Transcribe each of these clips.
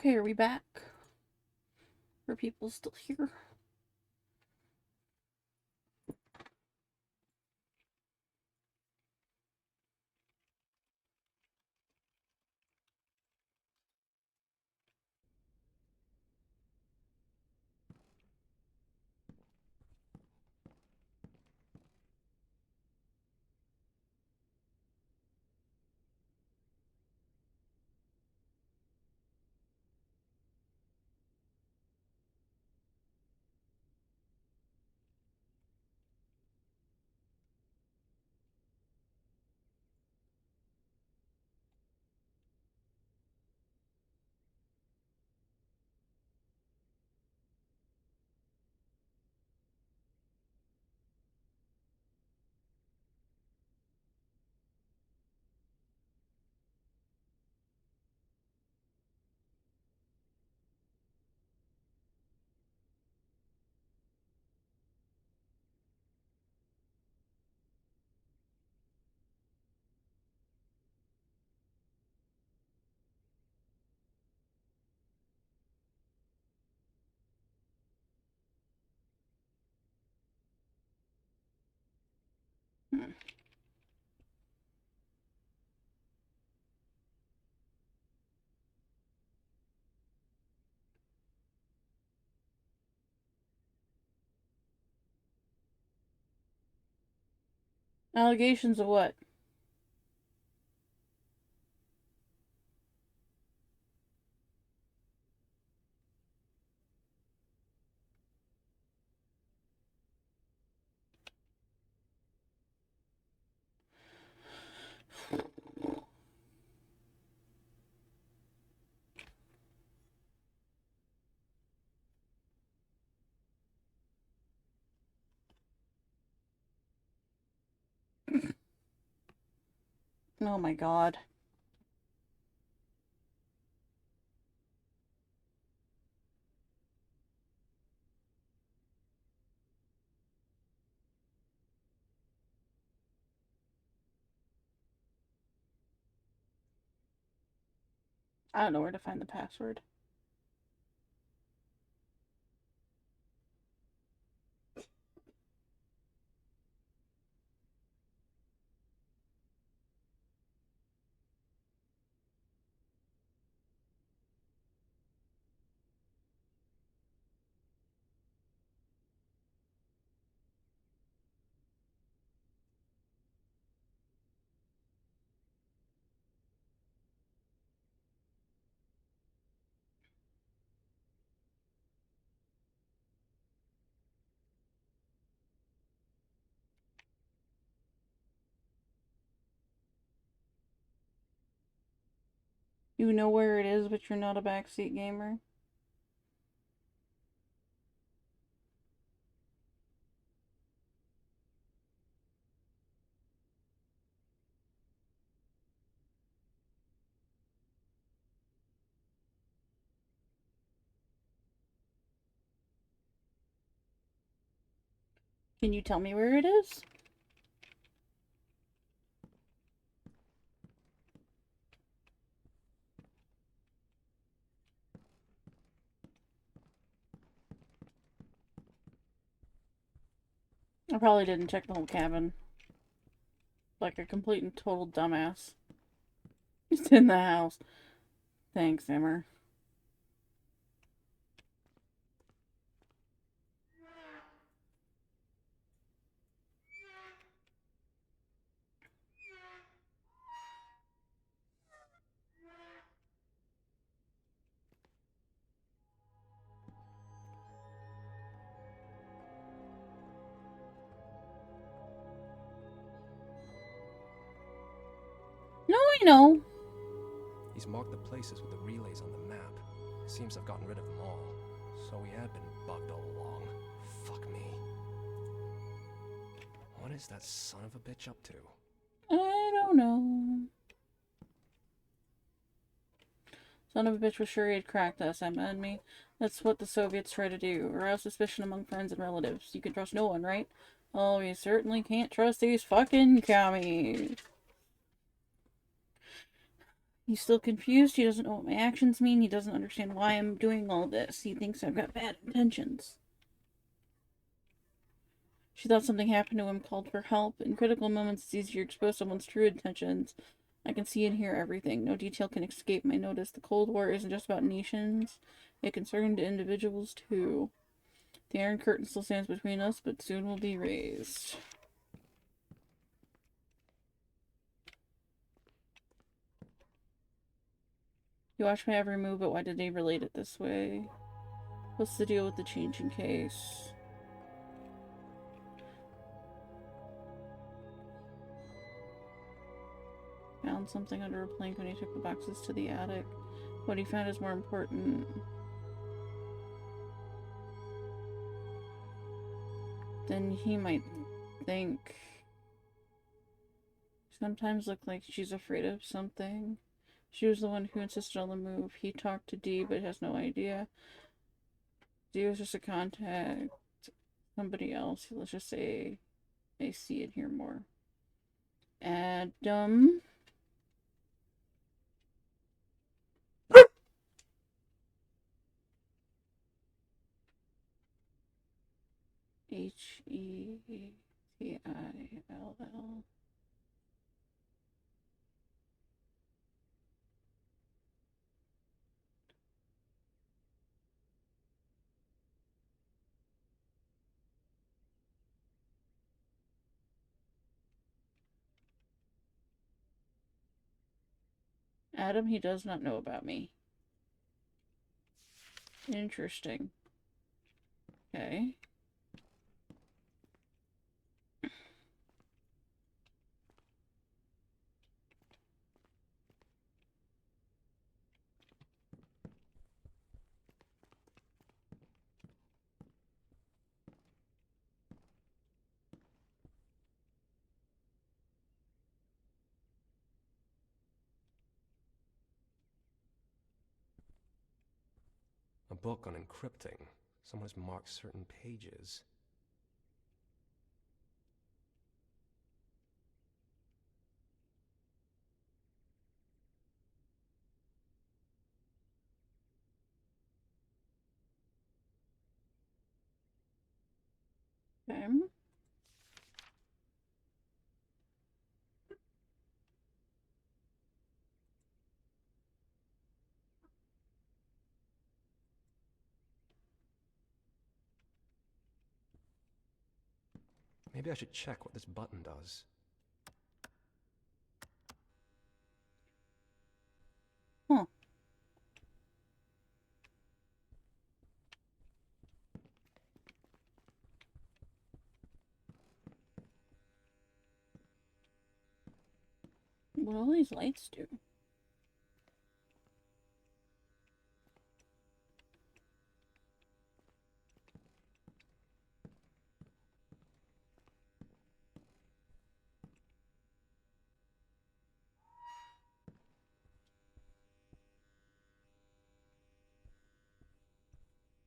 Okay, are we back? Are people still here? Hmm. Allegations of what? Oh my god. I don't know where to find the password. You know where it is, but you're not a backseat gamer? Can you tell me where it is? I probably didn't check the whole cabin. Like a complete and total dumbass. It's in the house. Thanks, Emmer. No, I know. He's marked the places with the relays on the map. Seems I've gotten rid of them all. So we had been bugged all along. Fuck me. What is that son of a bitch up to? I don't know. Son of a bitch was sure he had cracked us, Emma and me. That's what the Soviets try to do. Arouse suspicion among friends and relatives. You can trust no one, right? Oh, we certainly can't trust these fucking commies. He's still confused. He doesn't know what my actions mean. He doesn't understand why I'm doing all this. He thinks I've got bad intentions. She thought something happened to him, called for help. In critical moments, it's easier to expose someone's true intentions. I can see and hear everything. No detail can escape my notice. The Cold War isn't just about nations. It concerned individuals, too. The Iron Curtain still stands between us, but soon will be raised. You watch my every move, but why did they relate it this way? What's the deal with the changing case? Found something under a plank when he took the boxes to the attic. What he found is more important. Than he might think. Sometimes look like she's afraid of something. She was the one who insisted on the move. He talked to Dee, but has no idea. Dee was just a contact. Somebody else. Let's just say I see and hear more. Adam. H-E-T-I-L-L. Adam, he does not know about me. Interesting. Okay. A book on encrypting. Someone has marked certain pages. Okay. Maybe I should check what this button does. Huh. What do all these lights do?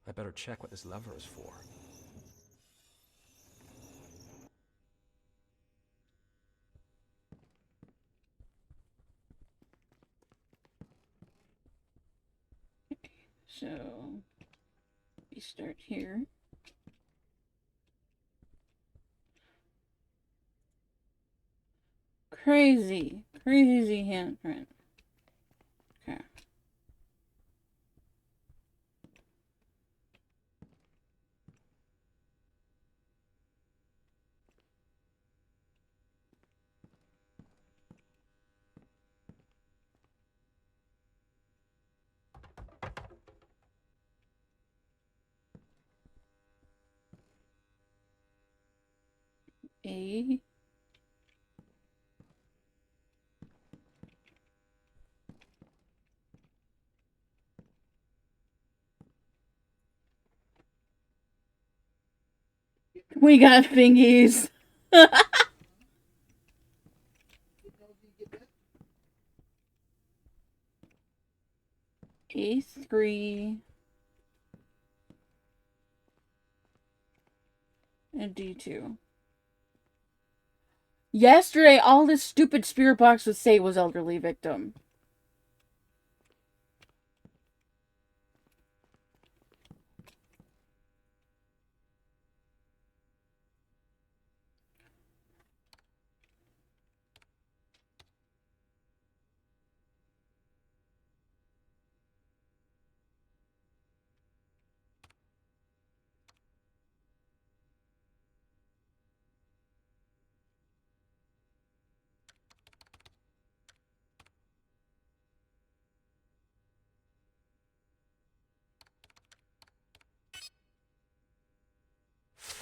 I better check what this lever is for. So, we start here. Crazy handprint. Okay. A. We got fingies. A3 and D2. Yesterday, all this stupid spirit box would say was elderly victim.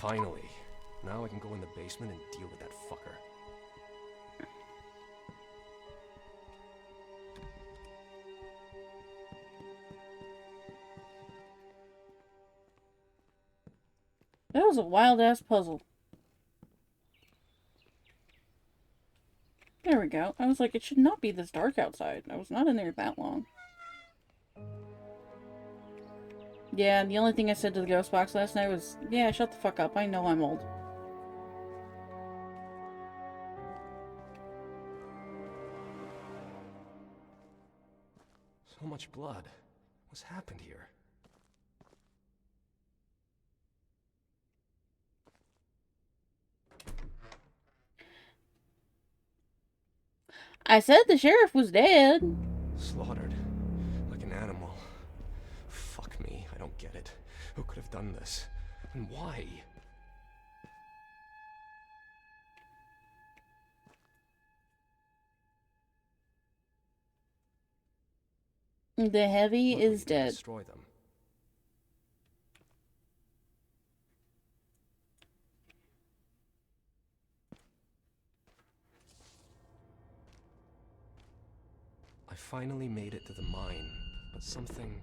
Finally. Now I can go in the basement and deal with that fucker. That was a wild-ass puzzle. There we go. I was like, it should not be this dark outside. I was not in there that long. Yeah, the only thing I said to the ghost box last night was, yeah, shut the fuck up. I know I'm old. So much blood. What's happened here? I said the sheriff was dead. Slaughtered. Like an animal. Fuck me, I don't get it. Who could have done this? And why? The heavy Look like is you can dead. destroy them. I finally made it to the mine, but something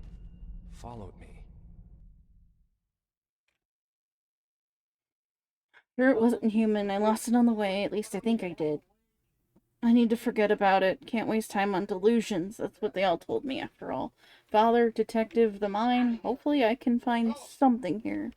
followed me. Sure, it wasn't human. I lost it on the way. At least I think I did. I need to forget about it. Can't waste time on delusions. That's what they all told me, after all. Father, detective, the mine. Hopefully I can find something here.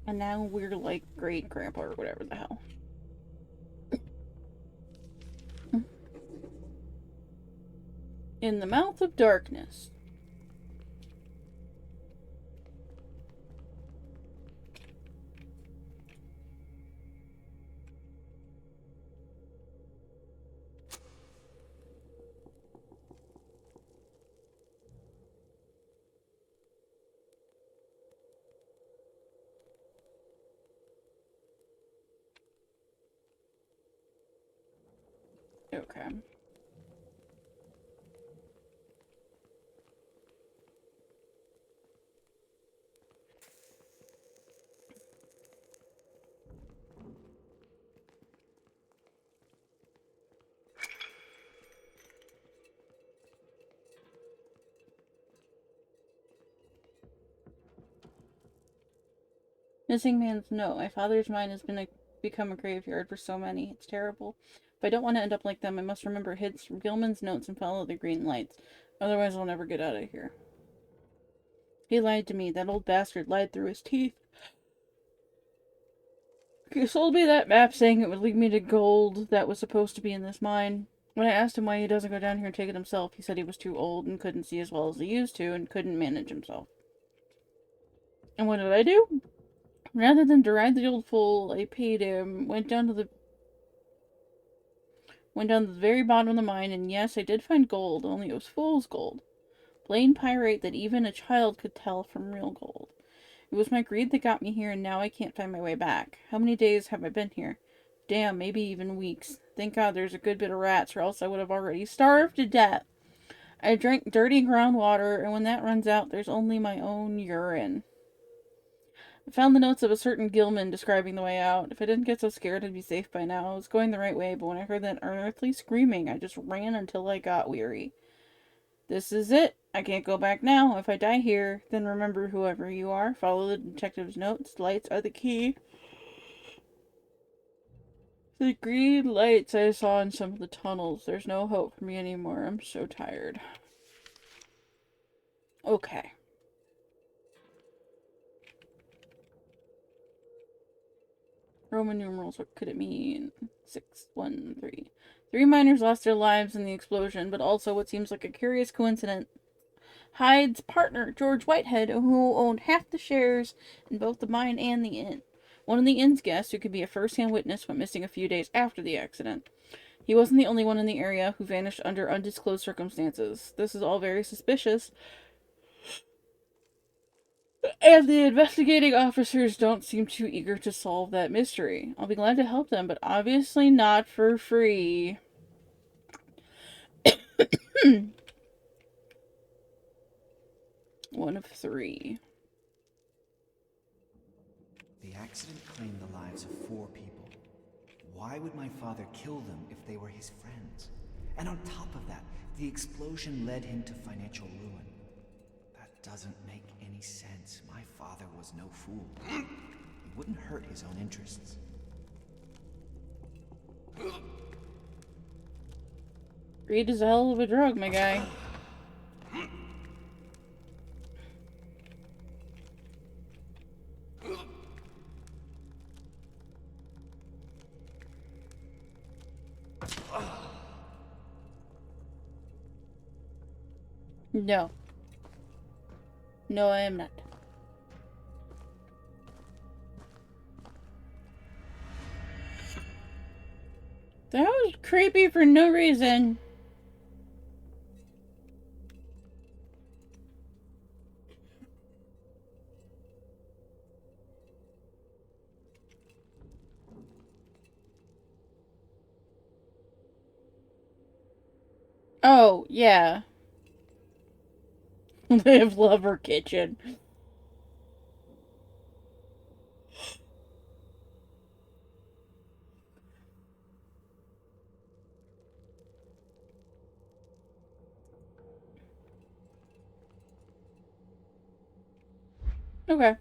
And now we're like great grandpa or whatever the hell. In the mouth of darkness. Okay. Missing man's note. My father's mind has become a graveyard for so many. It's terrible. If I don't want to end up like them, I must remember hints from Gilman's notes and follow the green lights. Otherwise, I'll never get out of here. He lied to me. That old bastard lied through his teeth. He sold me that map saying it would lead me to gold that was supposed to be in this mine. When I asked him why he doesn't go down here and take it himself, he said he was too old and couldn't see as well as he used to and couldn't manage himself. And what did I do? Rather than deride the old fool, I paid him, went down to the very bottom of the mine, and yes, I did find gold, only it was fool's gold. Plain pyrite that even a child could tell from real gold. It was my greed that got me here, and now I can't find my way back. How many days have I been here? Damn, maybe even weeks. Thank God there's a good bit of rats, or else I would have already starved to death. I drank dirty groundwater, and when that runs out, there's only my own urine. I found the notes of a certain Gilman describing the way out. If I didn't get so scared, I'd be safe by now. I was going the right way, but when I heard that unearthly screaming, I just ran until I got weary. This is it. I can't go back now. If I die here, then remember whoever you are. Follow the detective's notes. Lights are the key. The green lights I saw in some of the tunnels. There's no hope for me anymore. I'm so tired. Okay. Roman numerals, what could it mean? 613. 3 miners lost their lives in the explosion, but also what seems like a curious coincidence. Hyde's partner, George Whitehead, who owned half the shares in both the mine and the inn. One of the inn's guests, who could be a first-hand witness, went missing a few days after the accident. He wasn't the only one in the area who vanished under undisclosed circumstances. This is all very suspicious, and the investigating officers don't seem too eager to solve that mystery. I'll be glad to help them, but obviously not for free. One of 3. The accident claimed the lives of 4 people. Why would my father kill them if they were his friends? And on top of that, the explosion led him to financial ruin. That doesn't make any sense. My father was no fool. He wouldn't hurt his own interests. Greed is a hell of a drug, my guy. No. No, I am not. That was creepy for no reason. Oh, yeah. They have Lover Kitchen. Okay.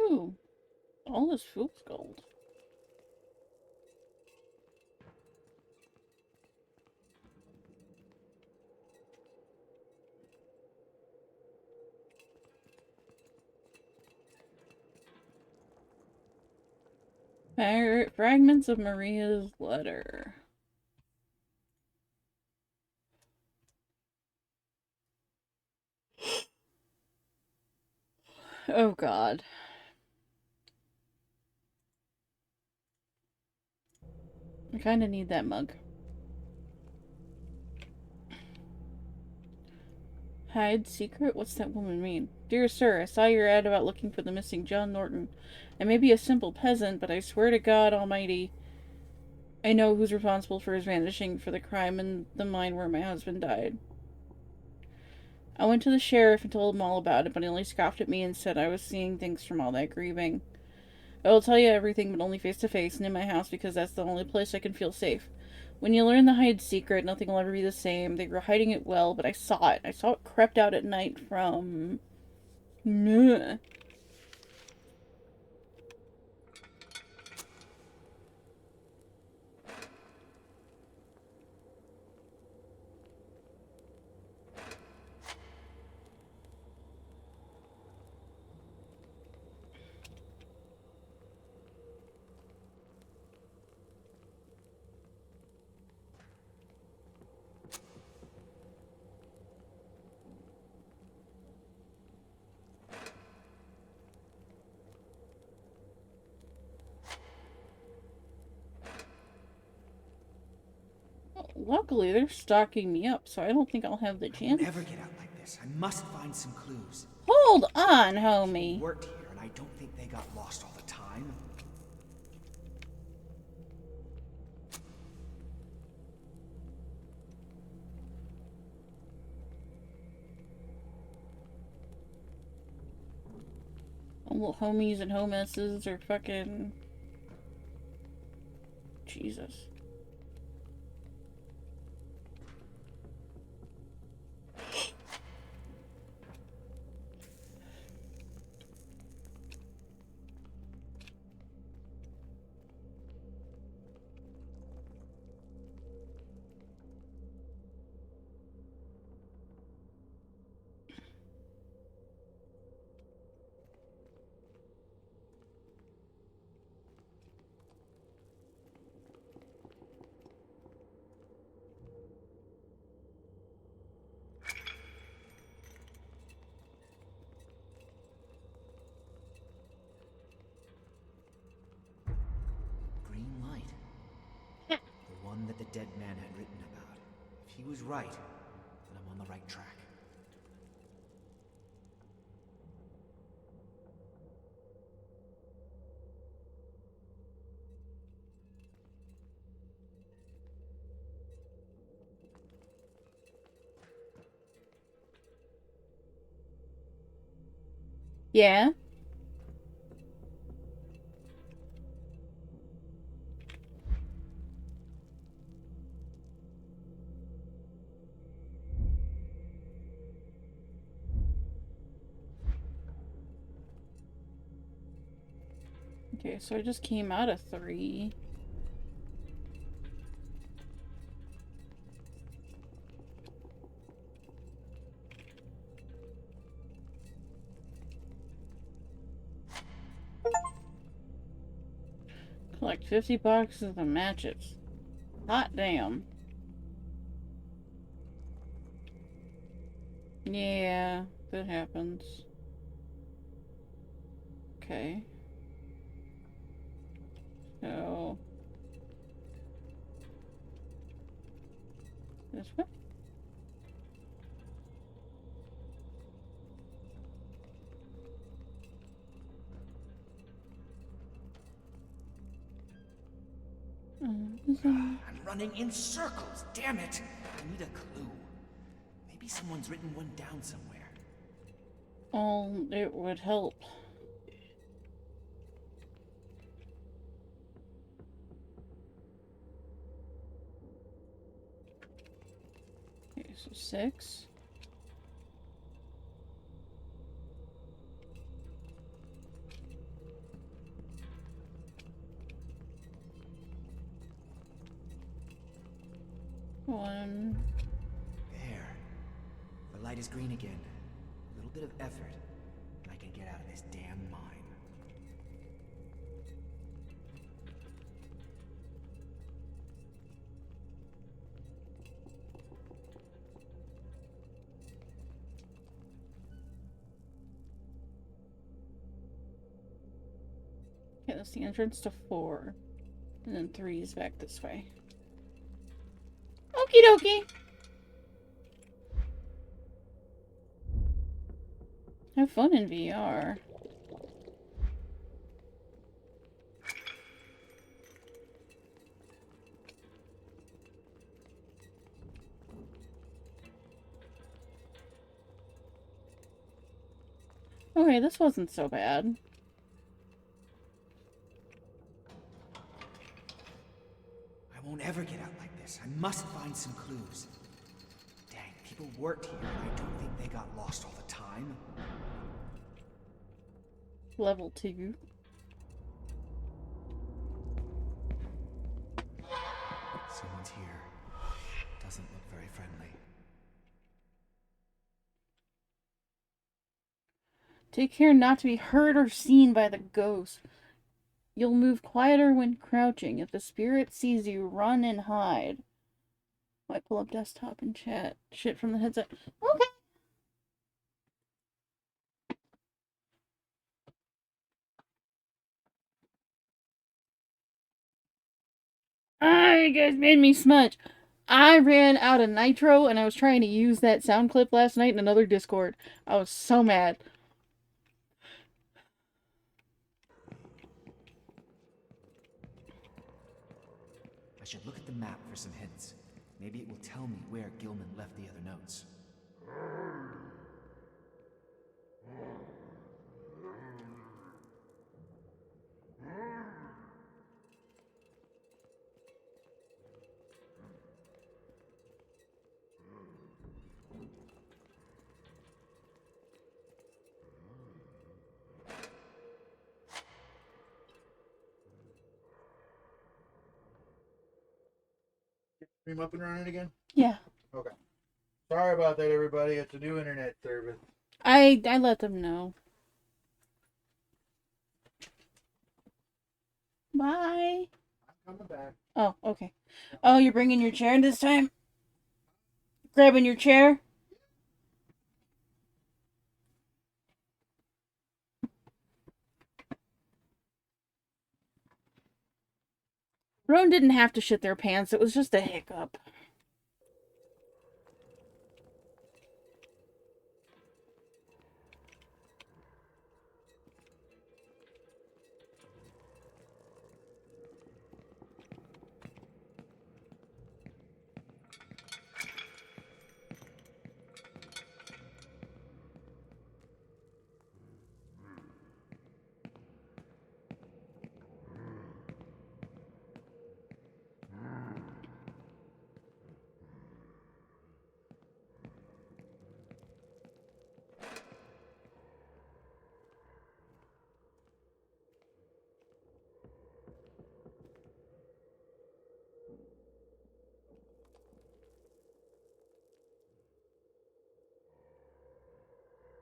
Ooh. All this fool's gold. Fragments of Maria's letter. Oh, God. I kind of need that mug. Hide secret? What's that woman mean? Dear sir, I saw your ad about looking for the missing John Norton. I may be a simple peasant, but I swear to God Almighty, I know who's responsible for his vanishing, for the crime in the mine where my husband died. I went to the sheriff and told him all about it, but he only scoffed at me and said I was seeing things from all that grieving. I will tell you everything, but only face to face and in my house, because that's the only place I can feel safe. When you learn the Hyde secret, nothing will ever be the same. They were hiding it well, but I saw it. I saw it crept out at night from... Meh. Luckily, they're stalking me up, so I don't think I'll have the chance. I'll never get out like this. I must find some clues. Hold on, homie. Worked here, and I don't think they got lost all the time. Little homies and homesses are fucking... Jesus. Green light. The one that the dead man had written about. If he was right, then I'm on the right track. Yeah? Okay, so I just came out of 3. Collect 50 boxes of matches. Hot damn. Yeah, that happens. Okay. So... this way? I'm running in circles, damn it! I need a clue. Maybe someone's written one down somewhere. Oh, it would help. Okay, so 6. One. There. The light is green again. A little bit of effort, and I can get out of this damn mine. Okay, that's the entrance to 4. And then 3 is back this way. Okie dokie! Have fun in VR. Okay, this wasn't so bad. I won't ever get out like this. I must find some clues. Dang, people worked here, and I don't think they got lost all the time. Level 2. Someone's here. Doesn't look very friendly. Take care not to be heard or seen by the ghost. You'll move quieter when crouching. If the spirit sees you, run and hide. Might pull up desktop and chat. Shit from the headset. Okay. Ah, you guys made me smudge. I ran out of nitro and I was trying to use that sound clip last night in another Discord. I was so mad. I should look at the map for some hints. Maybe it will tell me where Gilman left the other notes. Stream up and running again? Yeah. Okay. Sorry about that, everybody. It's a new internet service. I let them know. Bye. I'm coming back. Oh, okay. Oh, you're bringing your chair this time? Grabbing your chair? Roan didn't have to shit their pants. It was just a hiccup.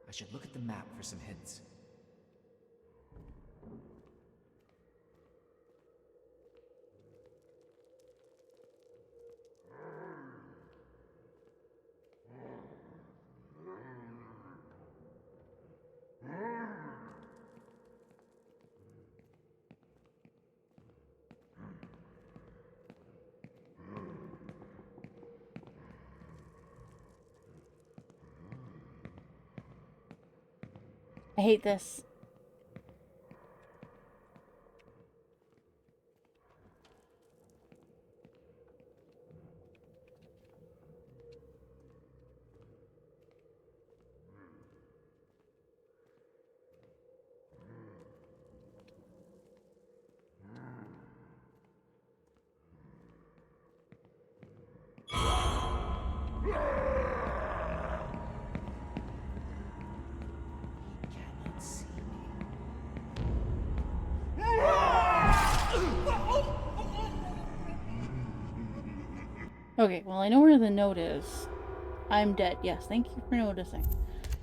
I should look at the map for some hints. I hate this. Cannot see me. Okay, well, I know where the note is. I'm dead. Yes, thank you for noticing.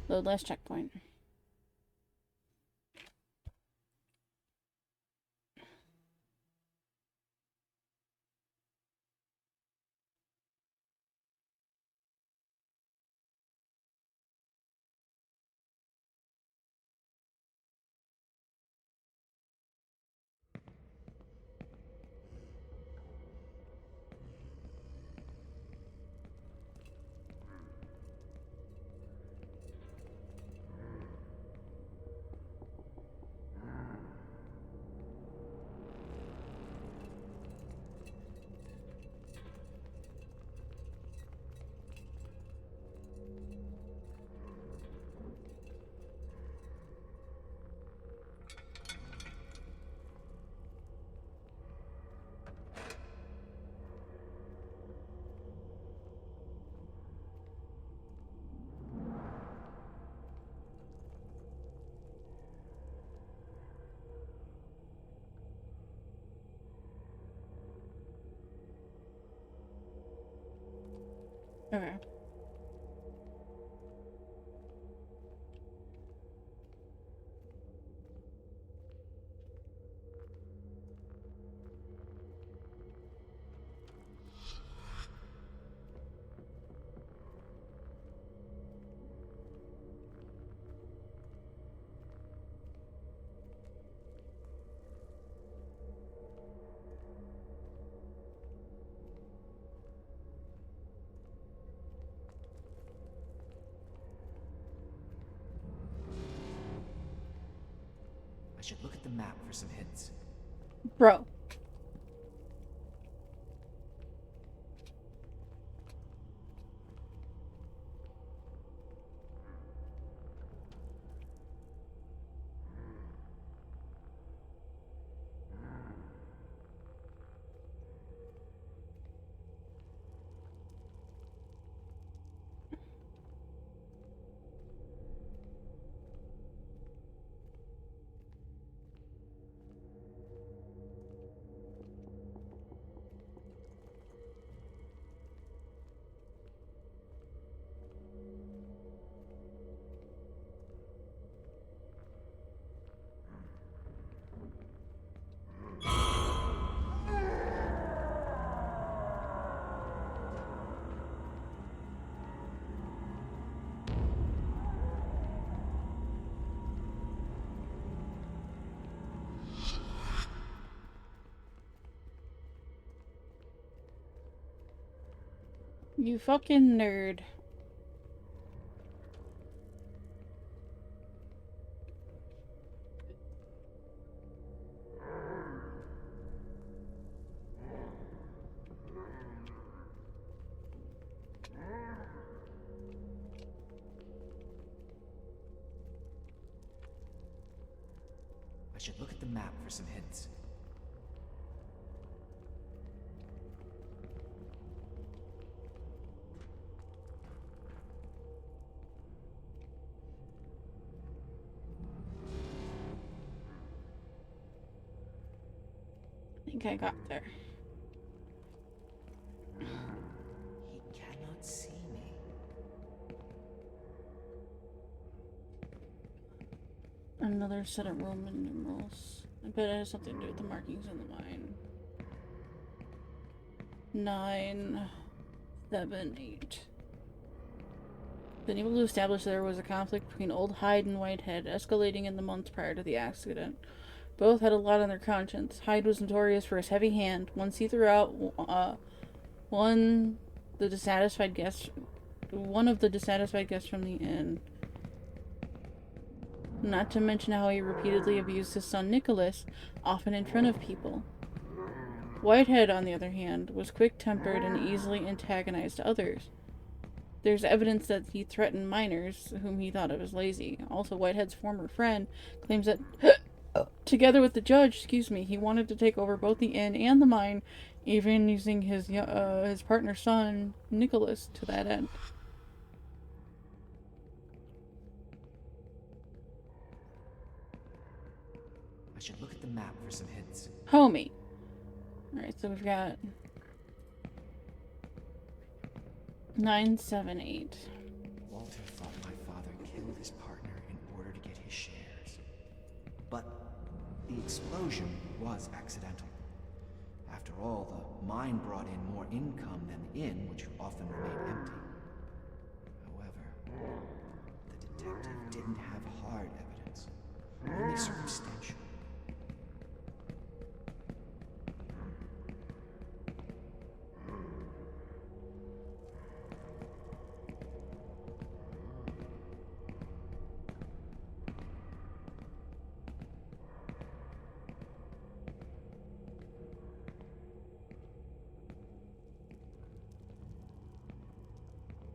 Load last checkpoint. Okay. I should look at the map for some hints. Bro. You fucking nerd. I should look at the map for some hints. I think I got there. He cannot see me. Another set of Roman numerals. I bet it has something to do with the markings in the mine. 9, 7, 8. Been able to establish there was a conflict between Old Hyde and Whitehead, escalating in the months prior to the accident. Both had a lot on their conscience. Hyde was notorious for his heavy hand. One see throughout, one of the dissatisfied guests from the inn. Not to mention how he repeatedly abused his son Nicholas, often in front of people. Whitehead, on the other hand, was quick-tempered and easily antagonized others. There's evidence that he threatened miners, whom he thought of as lazy. Also, Whitehead's former friend claims that, together with the judge, he wanted to take over both the inn and the mine, even using his partner's son, Nicholas, to that end. I should look at the map for some hints. Homie. Alright, so we've got 9, 7, 8. Walter thought my father killed his partner in order to get his shares. But the explosion was accidental. After all, the mine brought in more income than the inn, which often remained empty. However, the detective didn't have hard evidence, only circumstantial.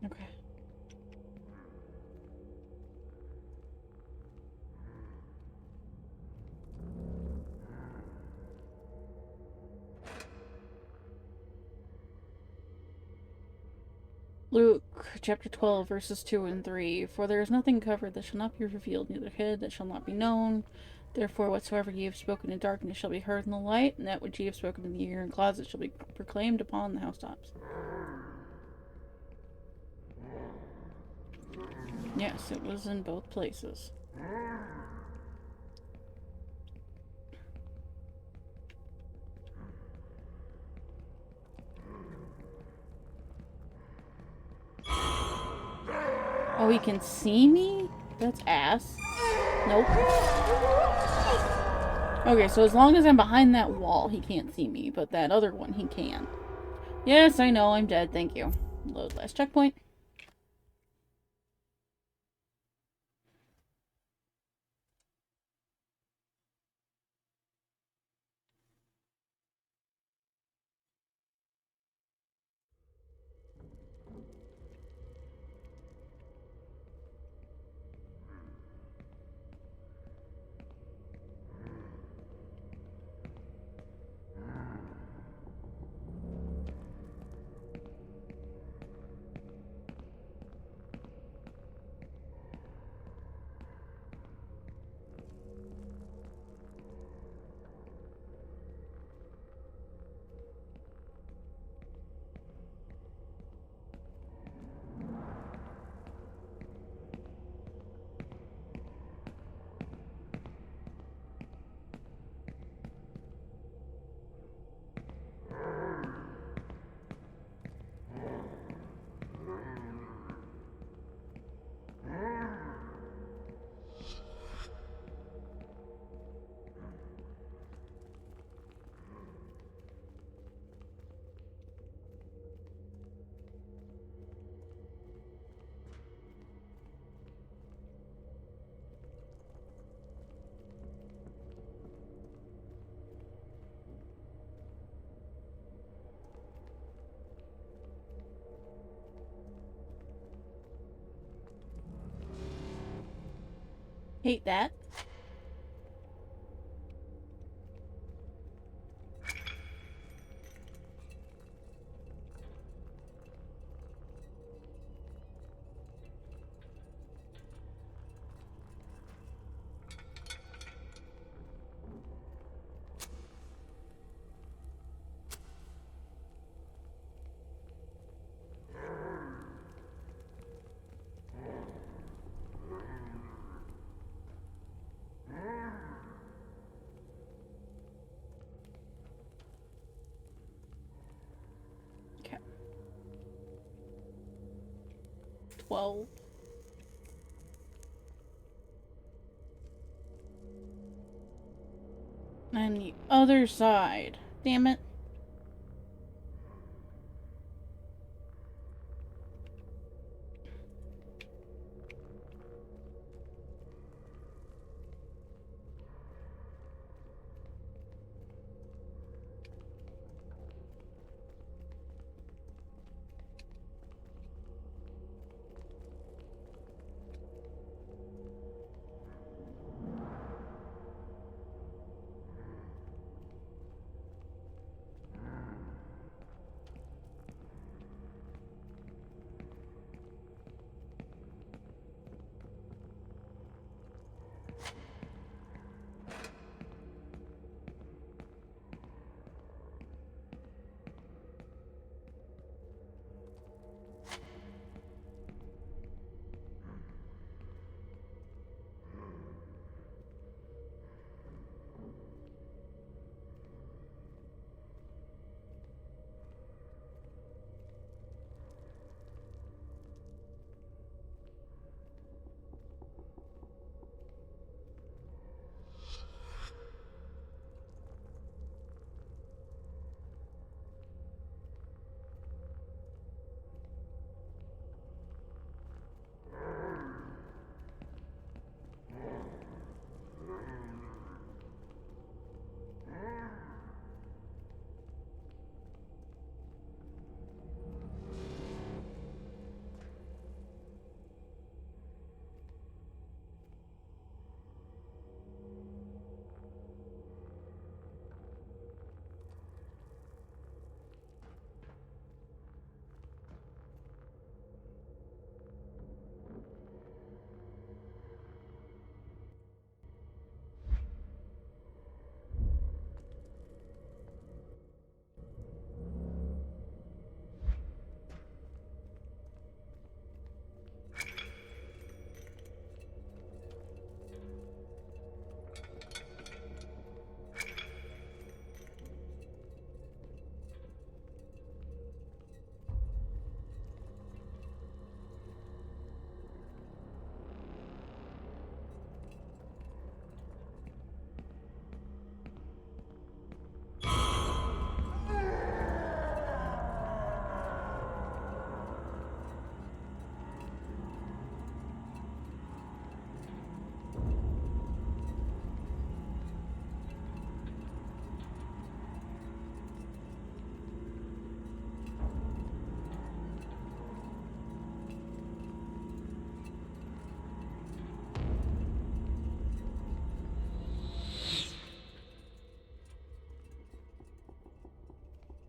Okay. Luke, chapter 12, verses 2 and 3. For there is nothing covered that shall not be revealed, neither hid that shall not be known. Therefore, whatsoever ye have spoken in darkness shall be heard in the light, and that which ye have spoken in the ear and closet shall be proclaimed upon the housetops. Yes, it was in both places. Oh, he can see me? That's ass. Nope. Okay, so as long as I'm behind that wall, he can't see me, but that other one, he can. Yes, I know, I'm dead, thank you. Load last checkpoint. Hate that. Okay. 12. And the other side. Damn it.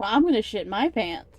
Well, I'm gonna shit my pants.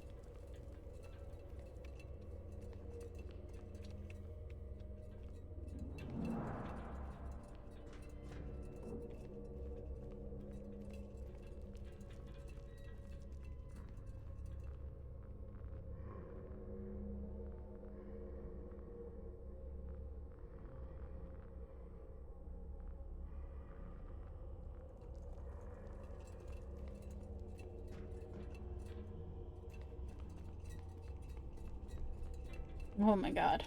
Oh my god.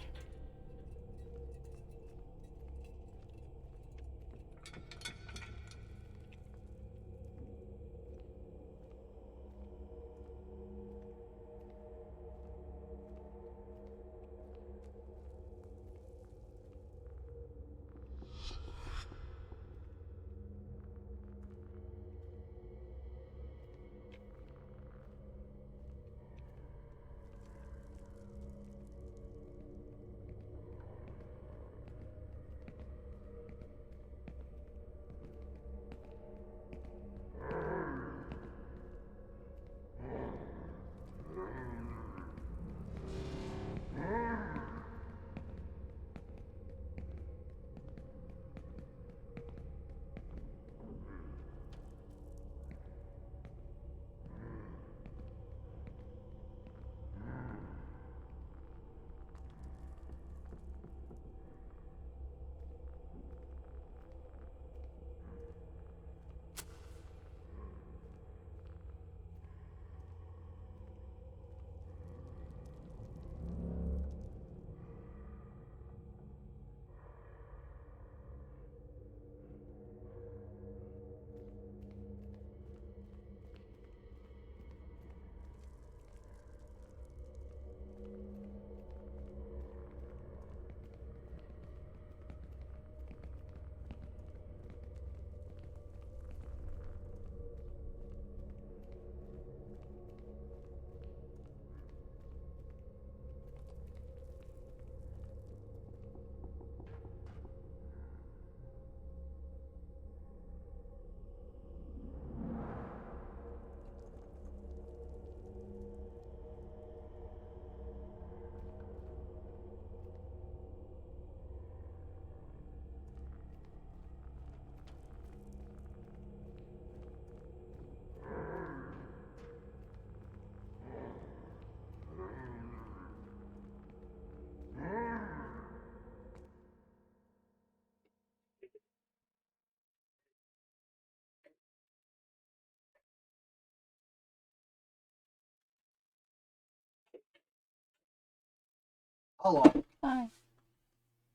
Hello. Hi.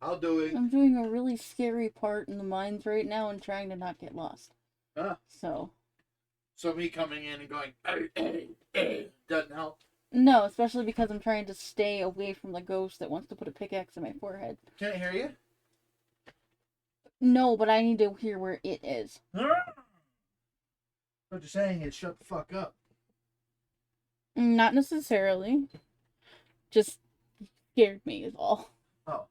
How doing? I'm doing a really scary part in the mines right now and trying to not get lost. Huh? So. So me coming in and going, doesn't help. No, especially because I'm trying to stay away from the ghost that wants to put a pickaxe in my forehead. Can I hear you? No, but I need to hear where it is. What you're saying is shut the fuck up. Not necessarily. Just scared me is all. Oh.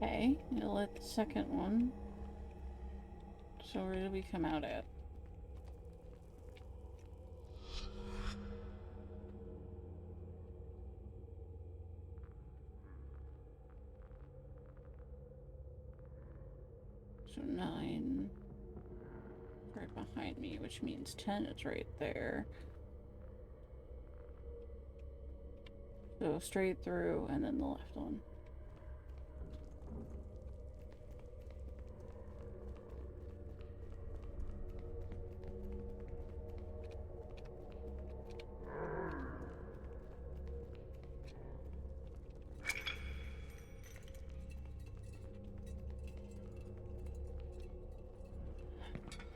Okay, I'll let the second one. So where did we come out at? So 9. Right behind me, which means 10 is right there. So straight through and then the left one.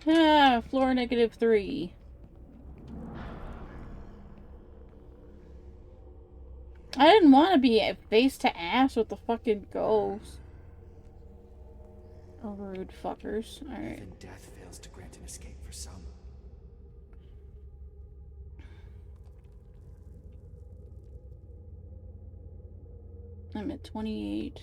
Ah, floor -3. I didn't want to be face to ass with the fucking ghost. Oh, rude fuckers. Alright. Even death fails to grant an escape for some. I'm at 28.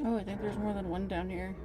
Oh, I think there's more than one down here.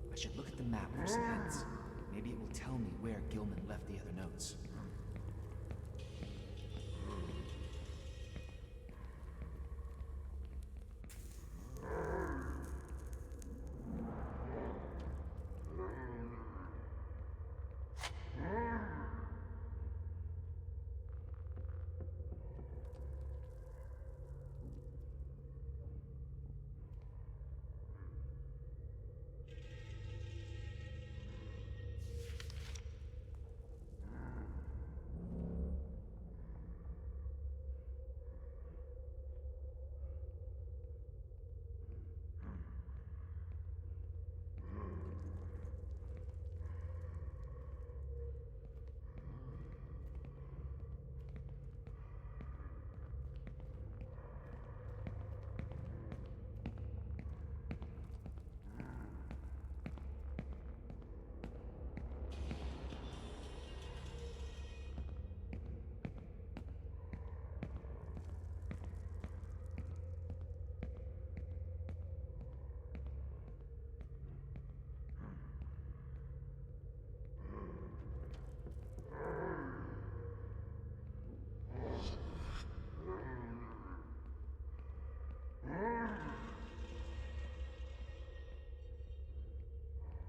I should look at the map for some hints. Maybe it will tell me where Gilman left the other notes.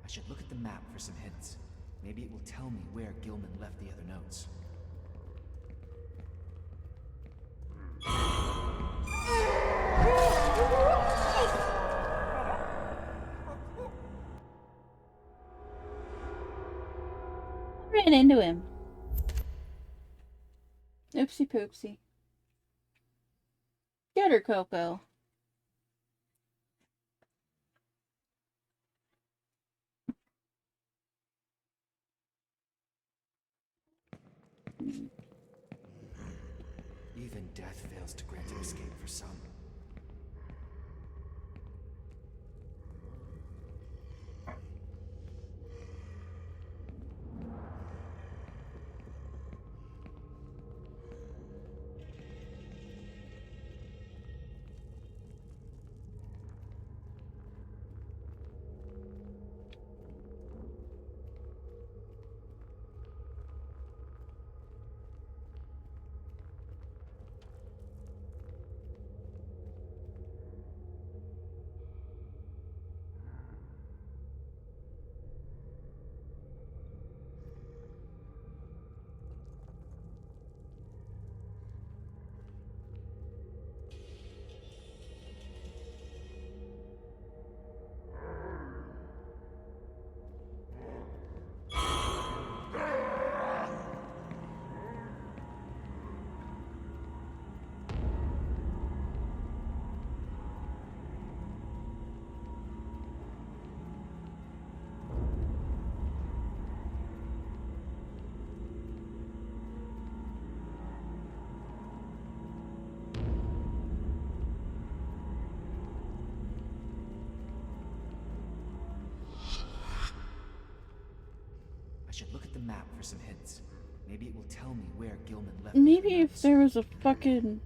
I should look at the map for some hints. Maybe it will tell me where Gilman left the other notes. Ran into him. Oopsie poopsie. Get her, Coco. Even death fails to grant an escape for some. I should look at the map for some hints. Maybe it will tell me where Gilman left the other Maybe if notes. there was a fucking...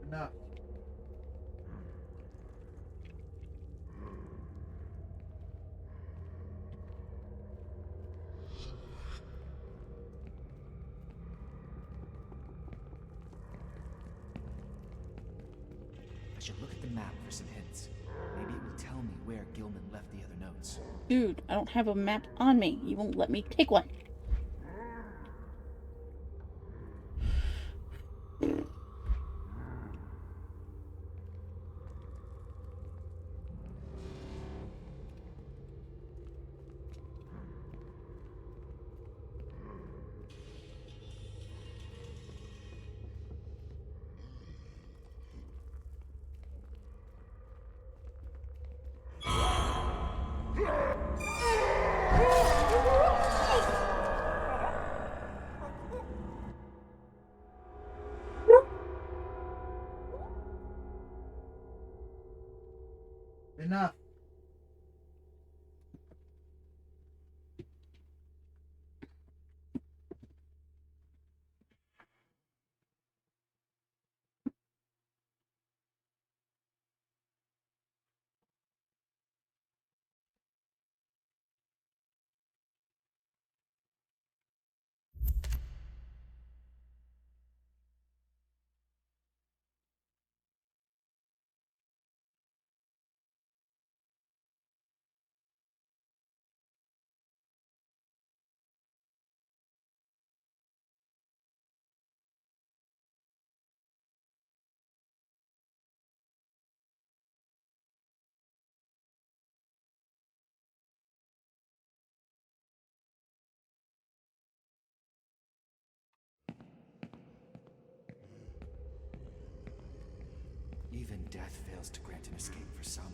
Enough. I should look at the map for some hints. Maybe it will tell me where Gilman left the other notes. Dude, I don't have a map on me. You won't let me take one. details to grant an escape for some.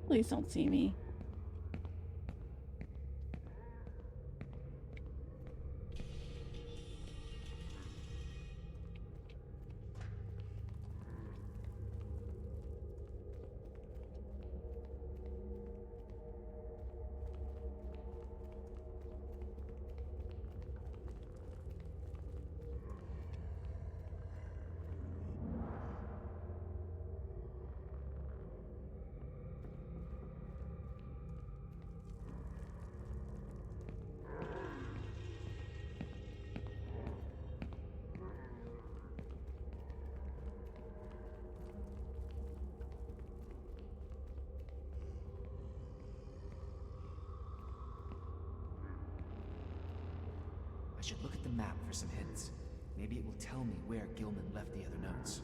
Please don't see me. I should look at the map for some hints. Maybe it will tell me where Gilman left the other notes.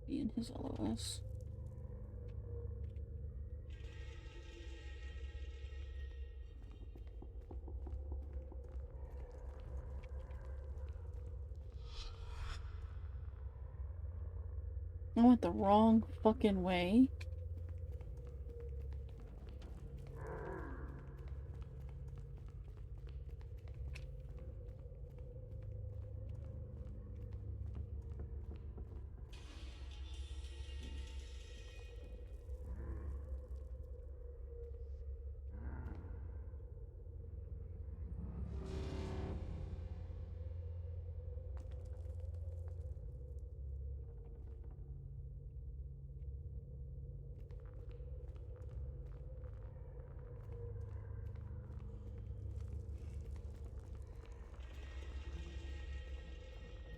Be in his LOS. I went the wrong fucking way.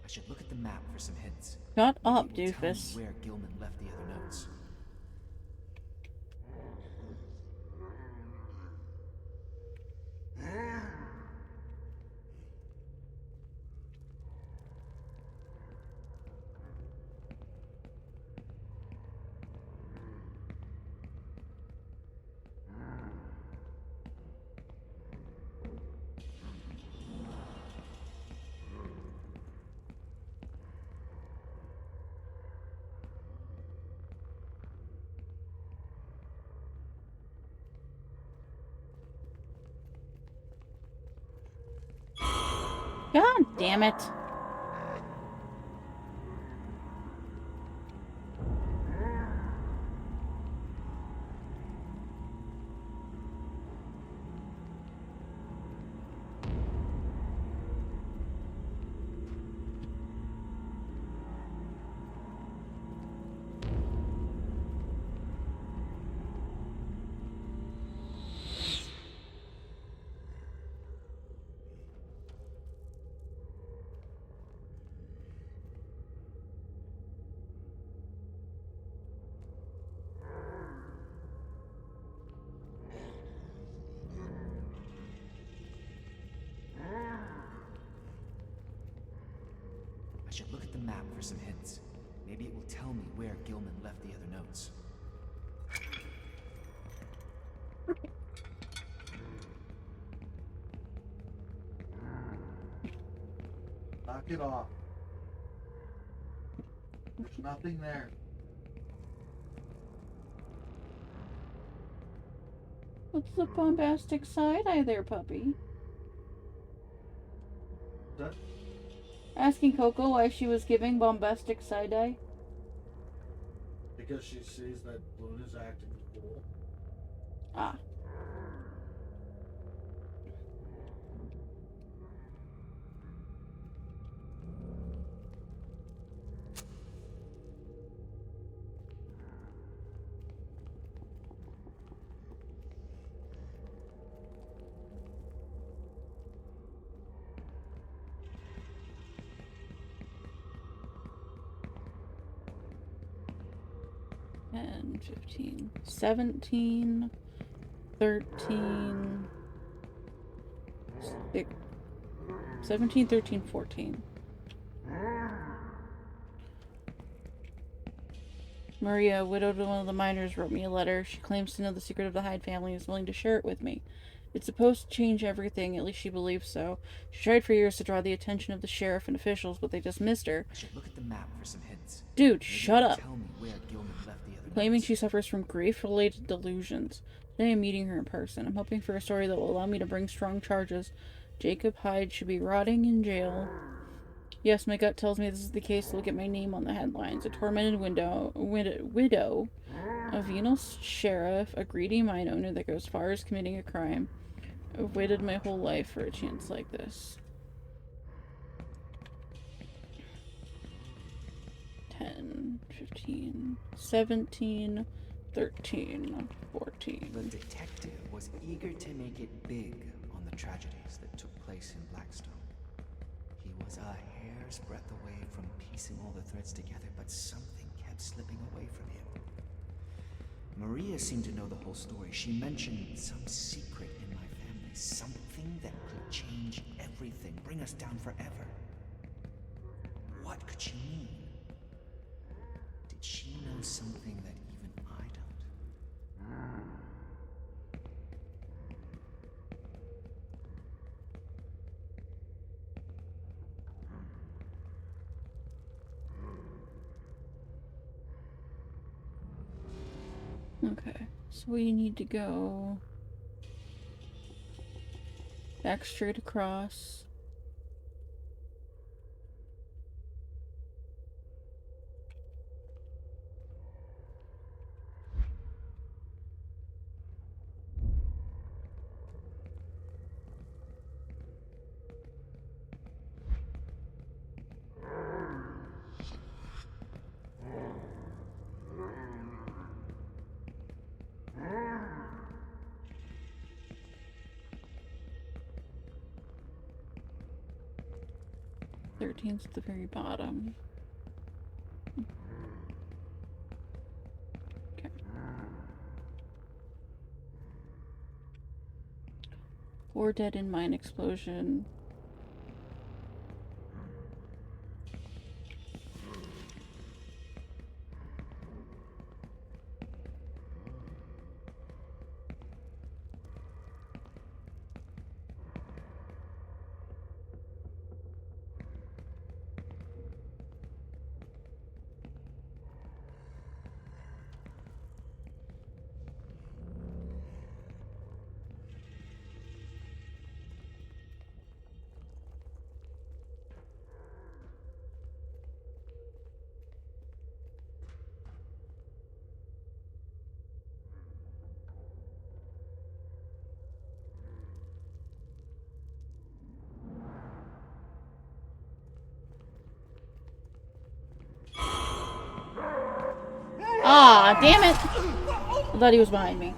I should look at the map for some hints. Shut Maybe up, it will tell me doofus. where Gilman left the other notes. God damn it. I should look at the map for some hints. Maybe it will tell me where Gilman left the other notes. Knock it off. There's nothing there. What's the bombastic side-eye there, puppy? That, Asking Coco why she was giving bombastic side-eye. because she sees that Luna's acting cool. Ah. And 15, 17, 13, 17, 13, 14. Maria, widowed one of the miners, wrote me a letter. She claims to know the secret of the Hyde family and is willing to share it with me. It's supposed to change everything, at least she believes so. She tried for years to draw the attention of the sheriff and officials, but they dismissed her. I should look at the map for some hints. Dude, Maybe shut it'll up. Tell me where Gilman left the other Claiming notes. she suffers from grief-related delusions. Today I'm meeting her in person. I'm hoping for a story that will allow me to bring strong charges. Jacob Hyde should be rotting in jail. Yes, my gut tells me this is the case. Look at my name on the headlines. A tormented widow, a venal sheriff, a greedy mine owner that goes far as committing a crime. I've waited my whole life for a chance like this. 10, 15, 17, 13, 14. The detective was eager to make it big on the tragedies that took place in Blackstone. He was a hair's breadth away from piecing all the threads together, but something kept slipping away from him. Maria seemed to know the whole story. She mentioned some secret in my family, something that could change everything, bring us down forever. What could she mean? Did she know something that even I don't? Okay, so we need to go back straight across. Thirteen's at the very bottom. Okay. Four dead in mine explosion. Ah, damn it! I thought he was behind me.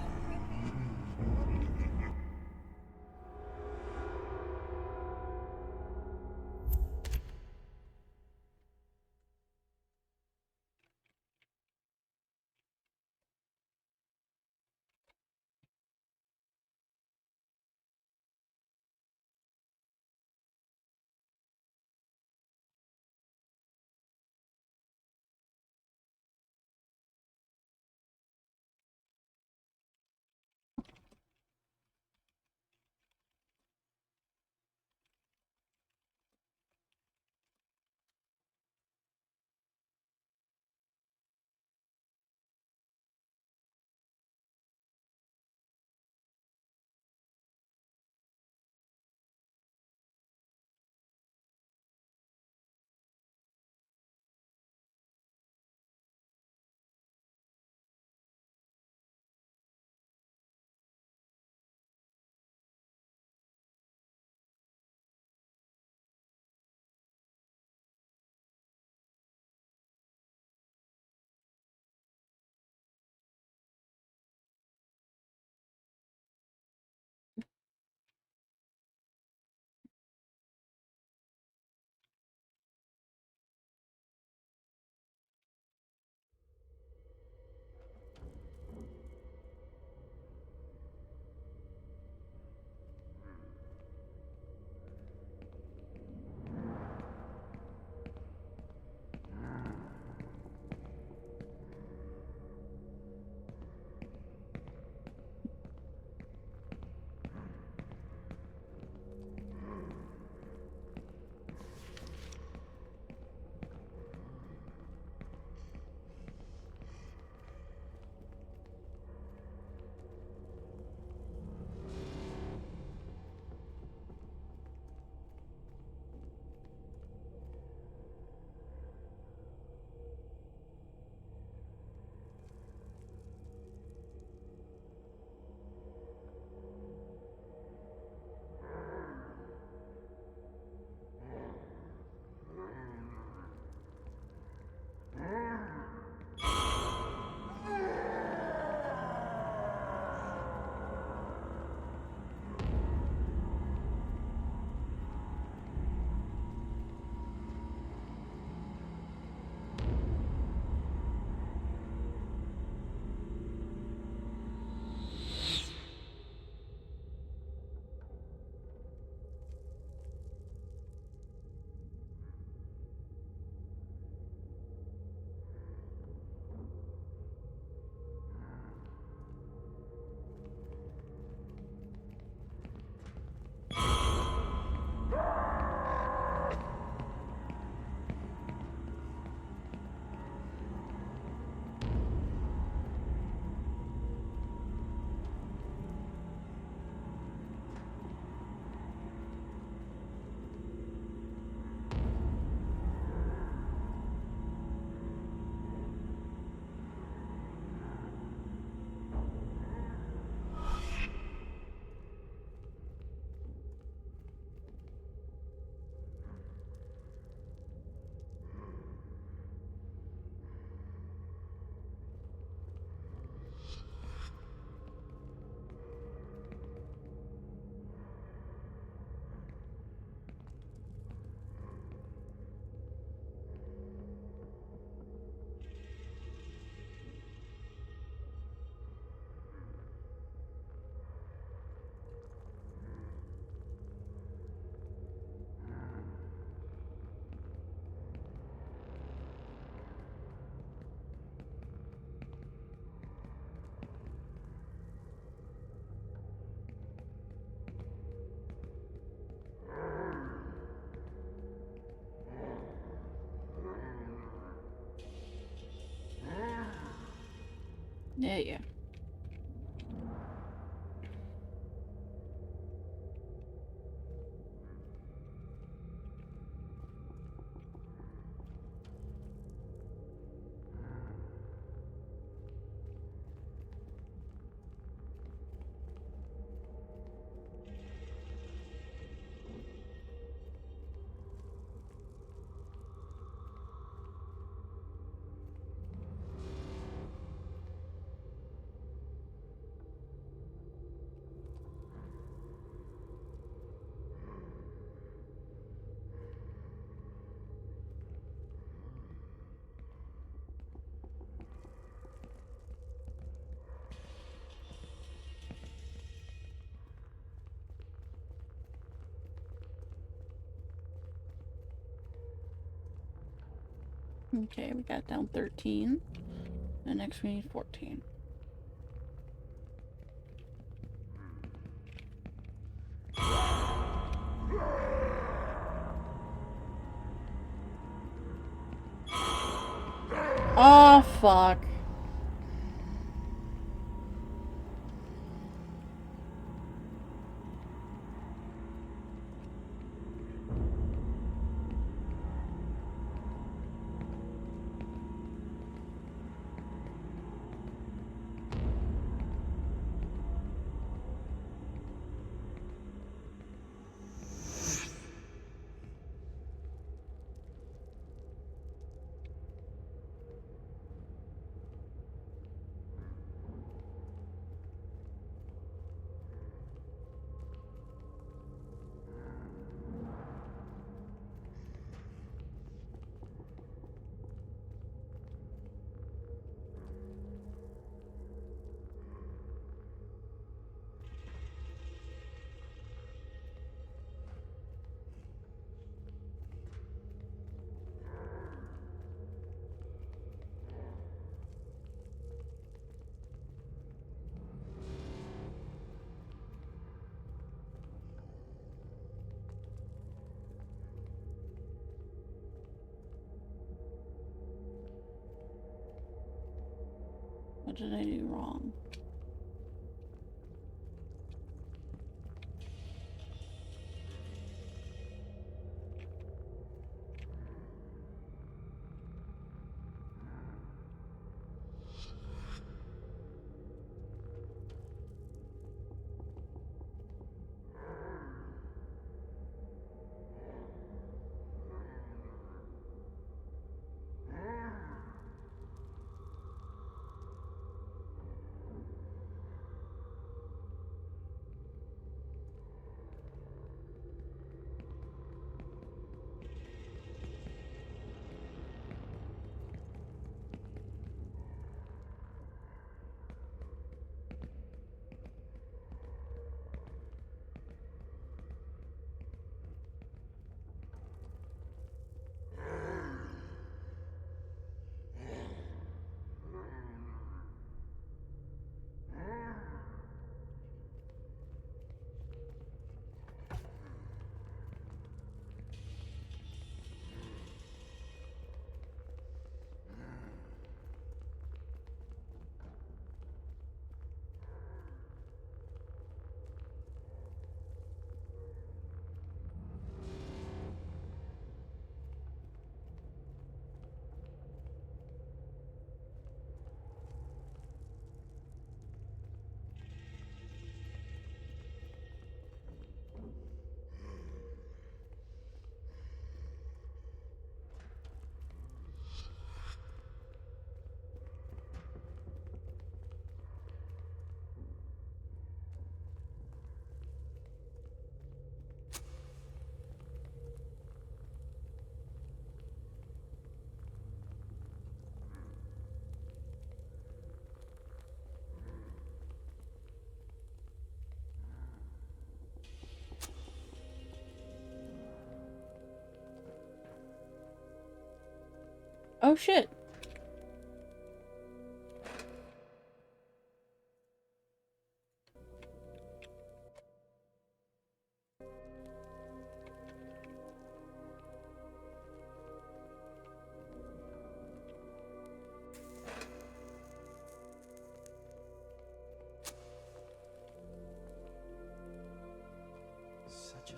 Yeah, yeah. Okay, we got down 13. And next we need 14. Oh, fuck. What did I do wrong? Oh shit.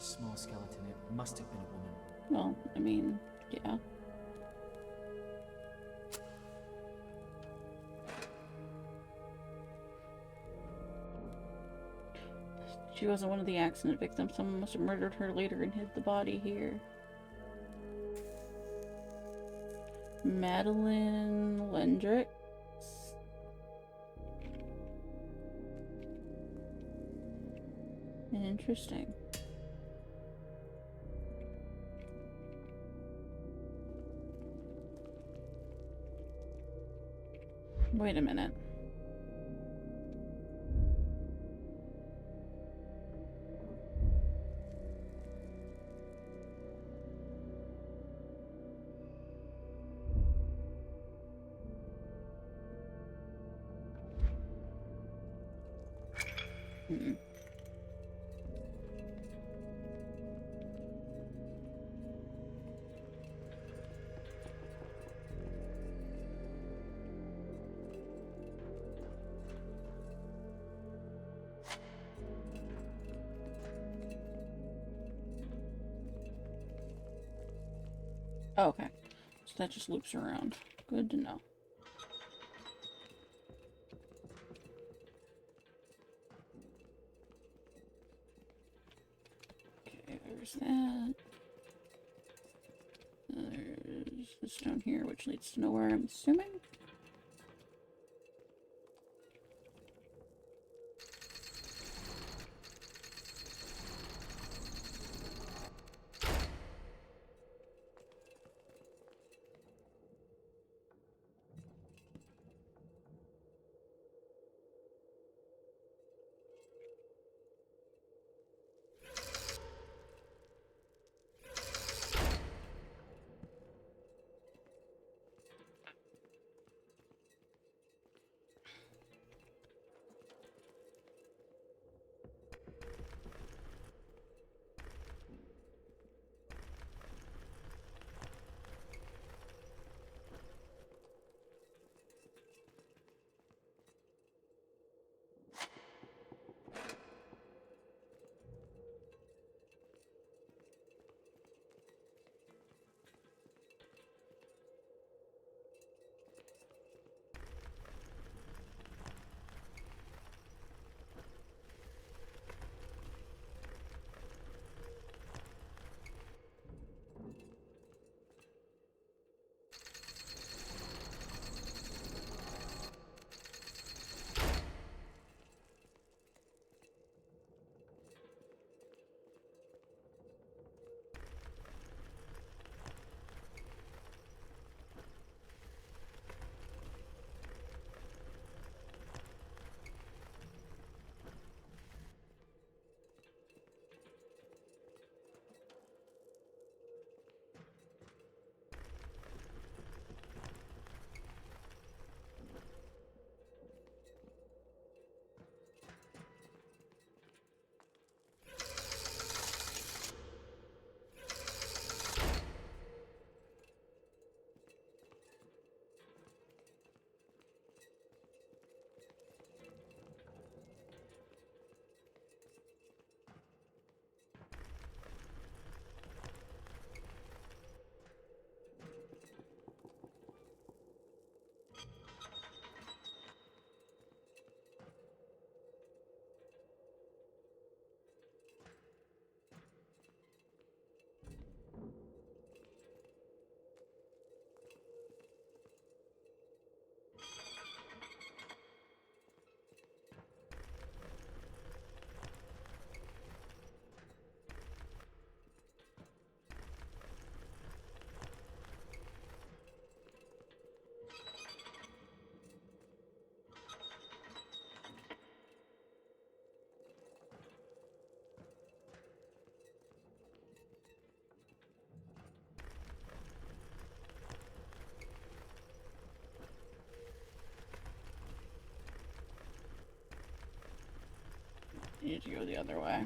small skeleton. It must have been a woman. Well, I mean, yeah. She wasn't one of the accident victims. Someone must have murdered her later and hid the body here. Madeline Lendrix. Interesting. Wait a minute. Hmm. Oh, okay. So that just loops around. Good to know. Okay, there's that. There's this down here, which leads to nowhere, I'm assuming. You need to go the other way.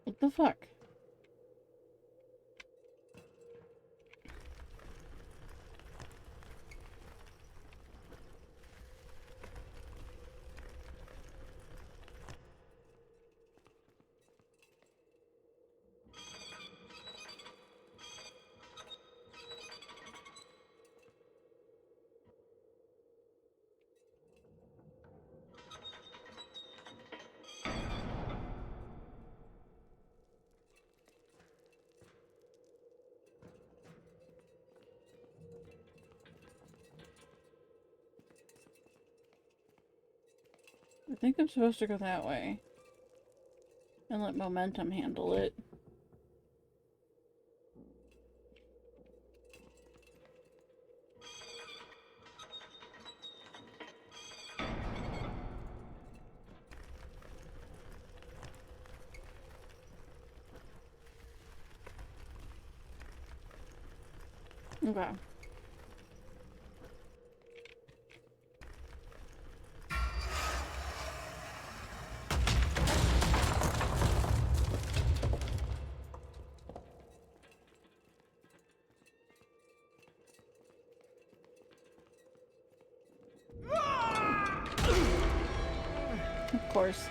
What the fuck? I think I'm supposed to go that way. And let momentum handle it. Okay. Of course.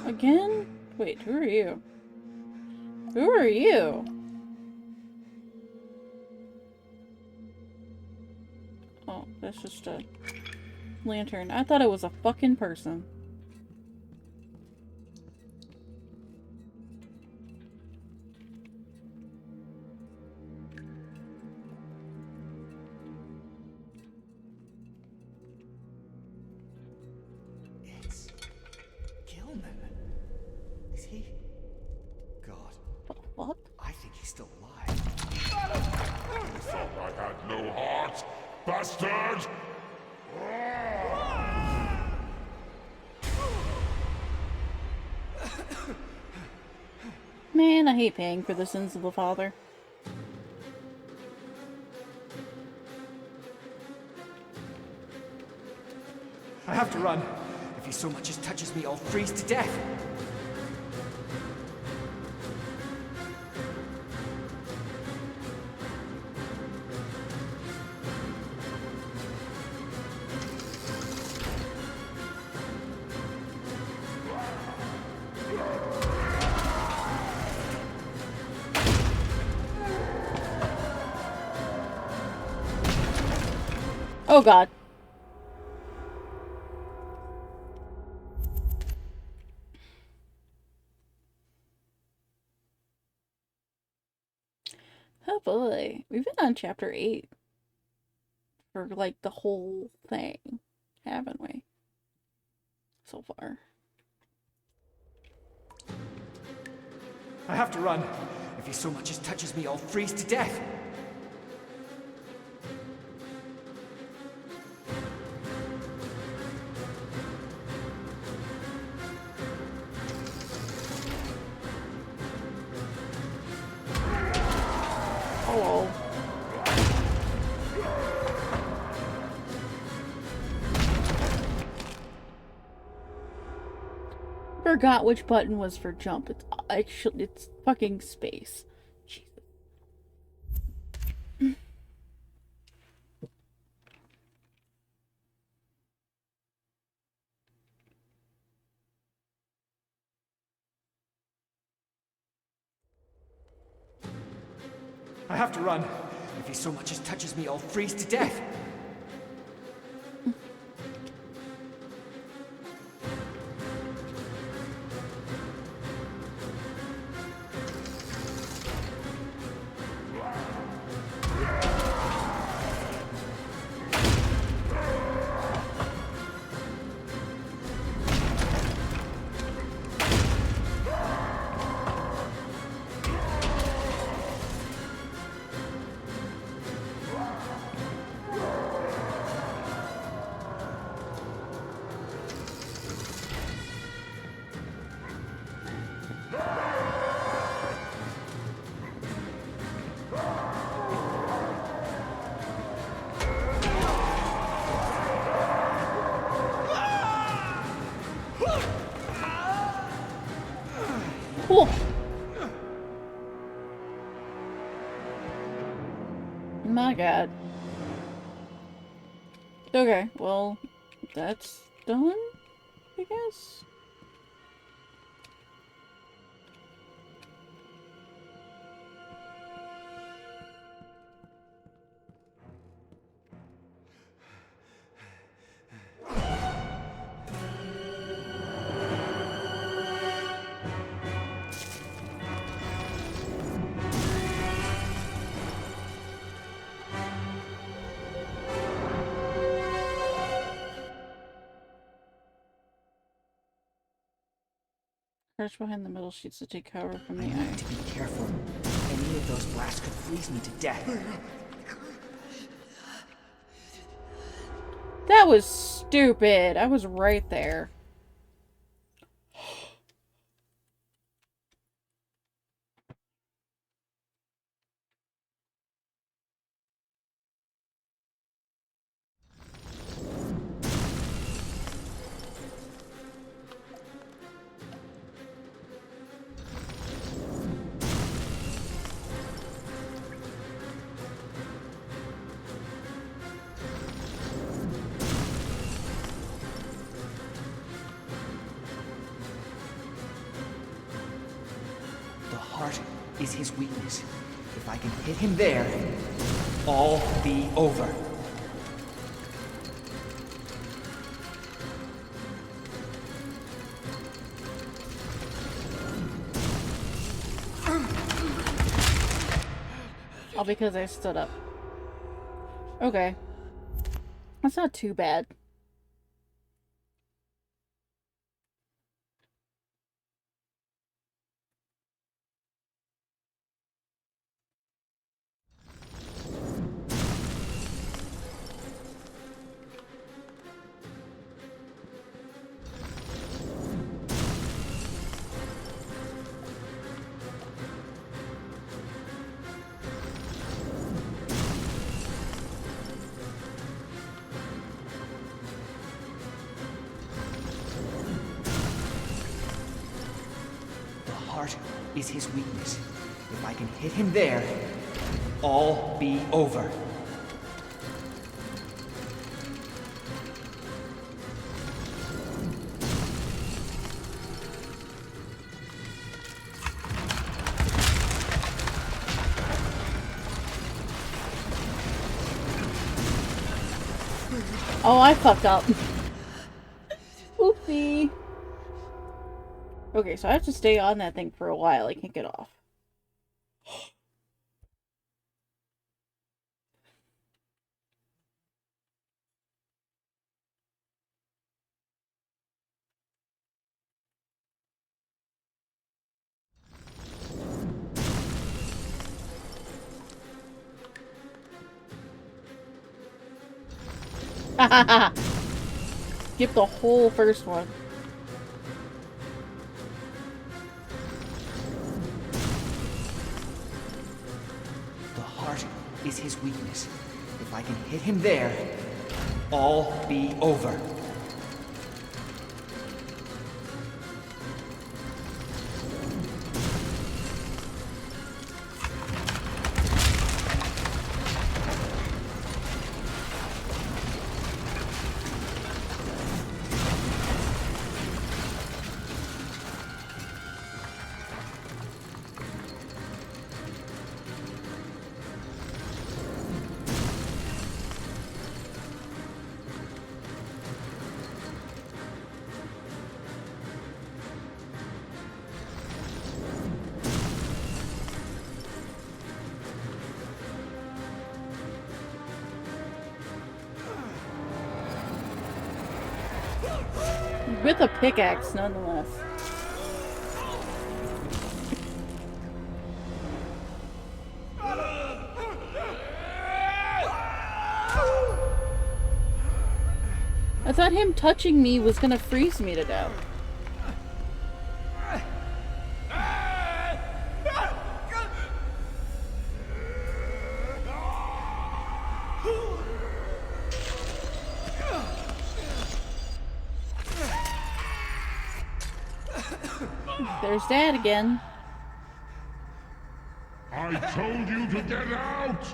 Again? Wait, who are you? Who are you? Oh, that's just a lantern. I thought it was a fucking person. It's Gilman. Is he? God, What? I think he's still alive. You thought I had no heart, bastard! Man, I hate paying for the sins of the father. I have to run. If he so much as touches me, I'll freeze to death. Oh god. Oh boy. We've been on chapter 8 for like the whole thing, haven't we? So far. I have to run. If he so much as touches me, I'll freeze to death. Hello. Forgot which button was for jump. It's actually it's fucking space. Jesus. I have to run. If he so much as touches me, I'll freeze to death. Cool. My god. Okay, well, that's done, I guess? Crouch behind the metal sheets to take cover from the I eye. need to be careful. Any of those blasts could freeze me to death. That was stupid. I was right there. The heart is his weakness. If I can hit him there, all be over. All because I stood up. Okay. That's not too bad. The heart is his weakness. If I can hit him there, all be over. Oh, I fucked up. Oopsie. Okay, so I have to stay on that thing for a while. I can't get off. Skip the whole first one. The heart is his weakness. If I can hit him there, all be over. With a pickaxe, nonetheless. I thought him touching me was gonna freeze me to death. There's Dad again. I told you to get out!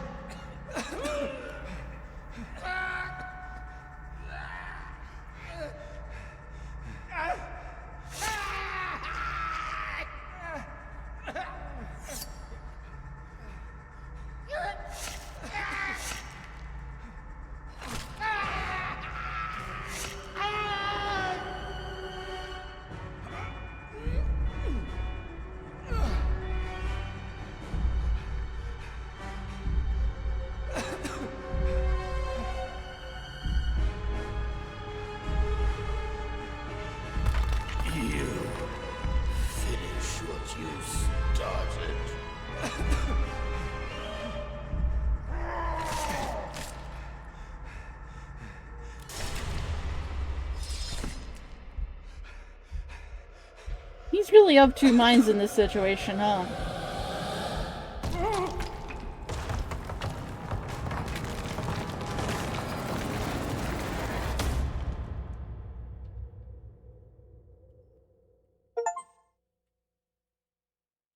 You finish what you started. He's really of two minds in this situation, huh?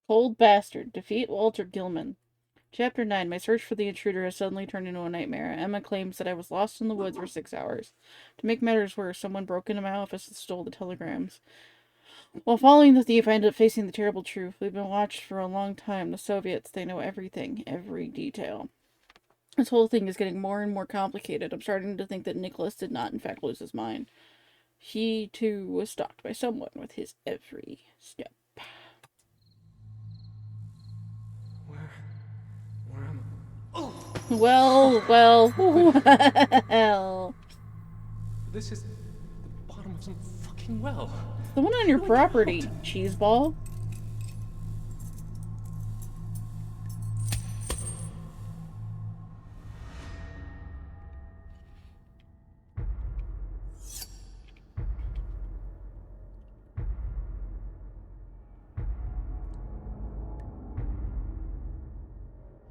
Cold Bastard. Defeat Walter Gilman. Chapter 9. My search for the intruder has suddenly turned into a nightmare. Emma claims that I was lost in the woods for 6 hours. To make matters worse, someone broke into my office and stole the telegrams. While following the thief, I ended up facing the terrible truth. We've been watched for a long time. The Soviets, they know everything. Every detail. This whole thing is getting more and more complicated. I'm starting to think that Nicholas did not, in fact, lose his mind. He, too, was stalked by someone with his every step. Where am I? Well. This is the bottom of some fucking well. The one on your property, cheeseball.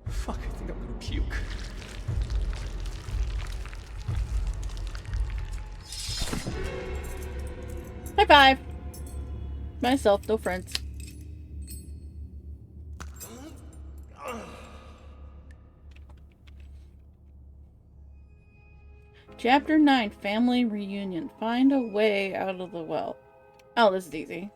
Fuck, I think I'm gonna puke. High five. Myself, no friends. Chapter 9, Family Reunion. Find a way out of the well. Oh, this is easy.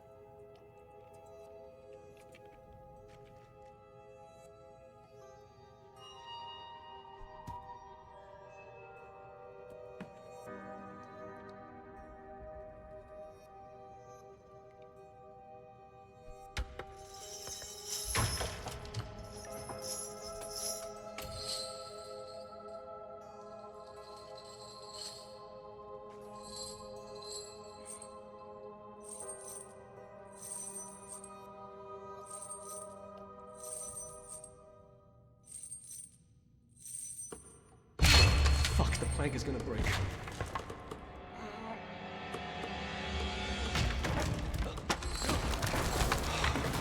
Fuck, the plank is gonna break.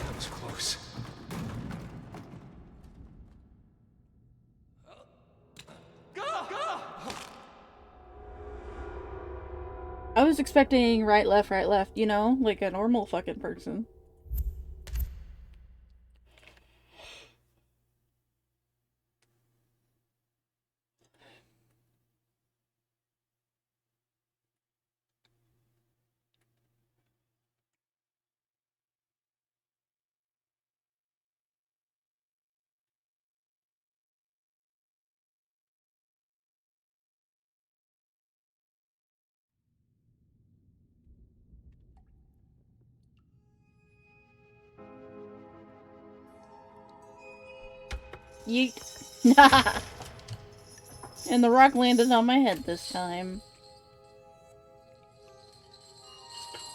That was close. I was expecting right, left, you know? Like a normal fucking person. Yeet. And the rock landed on my head this time.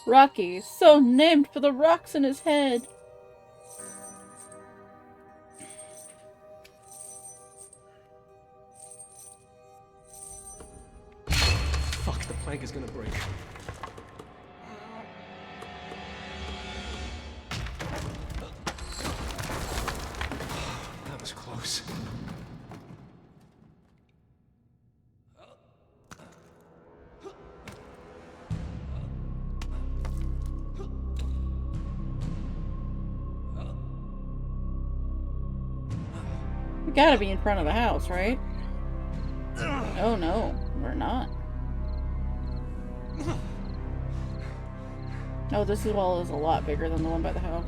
Rocky, so named for the rocks in his head. Fuck, the plank is gonna break. That was close. Gotta be in front of the house, right? Oh no, we're not. Oh, this wall is a lot bigger than the one by the house.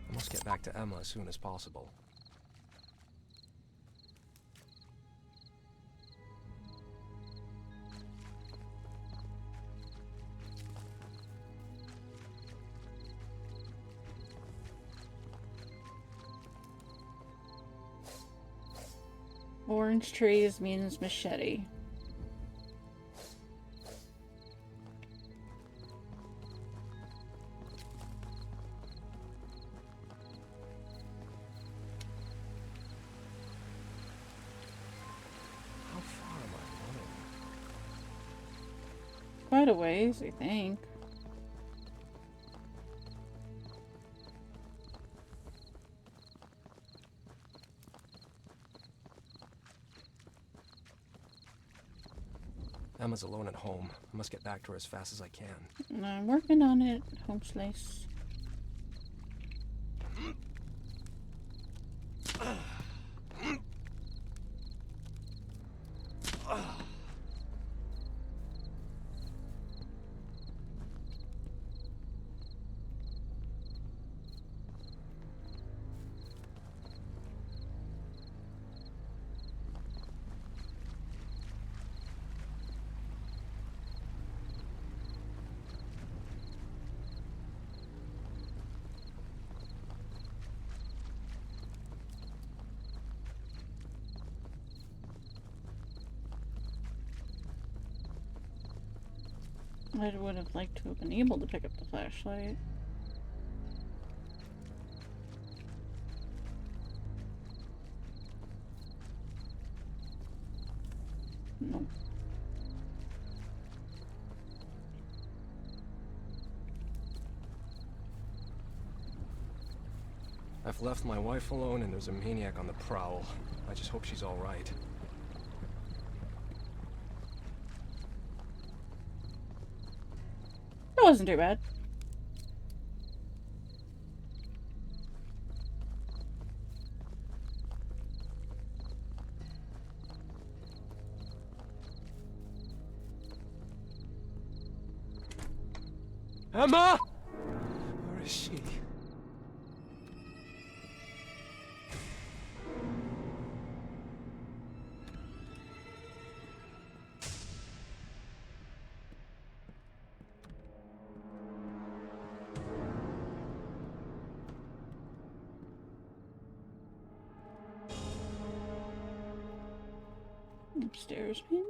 I must get back to Emma as soon as possible. Orange trees means machete. How far am I running? Quite a ways, I think. Emma's alone at home. I must get back to her as fast as I can. I'm working on it, home slice. I would have liked to have been able to pick up the flashlight. Nope. I've left my wife alone and there's a maniac on the prowl. I just hope she's alright. That wasn't too bad. Emma! Where is she? Upstairs, maybe?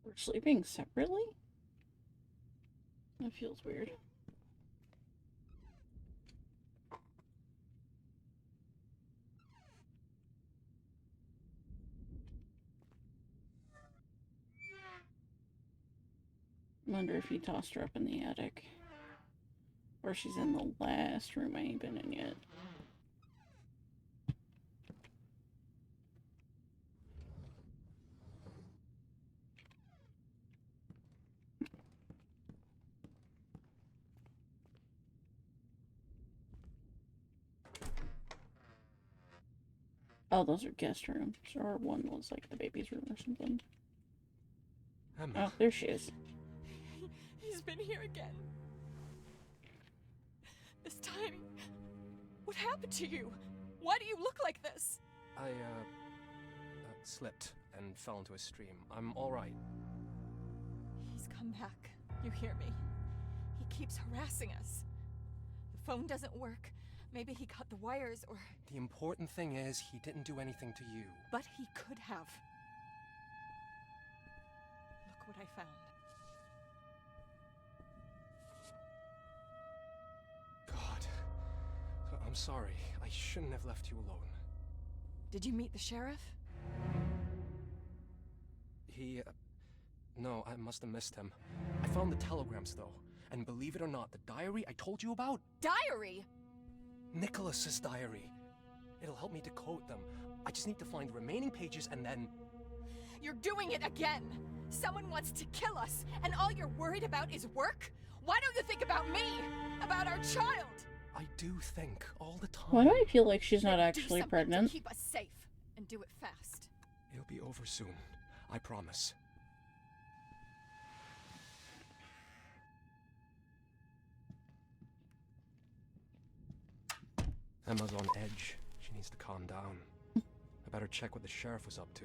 We're sleeping separately? That feels weird. Wonder if he tossed her up in the attic. Or she's in the last room I ain't been in yet. Oh, those are guest rooms. Or one was like the baby's room or something. Emma. Oh, there she is. He's been here again. This time, What happened to you? Why do you look like this? I, slipped and fell into a stream. I'm alright. He's come back. You hear me? He keeps harassing us. The phone doesn't work. Maybe he cut the wires or... The important thing is, he didn't do anything to you. But he could have. Look what I found. God. I'm sorry. I shouldn't have left you alone. Did you meet the sheriff? He, no, I must have missed him. I found the telegrams, though. And believe it or not, the diary I told you about? Diary? Nicholas's diary. It'll help me decode them. I just need to find the remaining pages and then... You're doing it again! Someone wants to kill us, and all you're worried about is work? Why don't you think about me? About our child? I do think all the time. Why do I feel like she's not Then actually do something pregnant? to keep us safe, and do it fast. It'll be over soon. I promise. Emma's on edge. She needs to calm down. I better check what the sheriff was up to.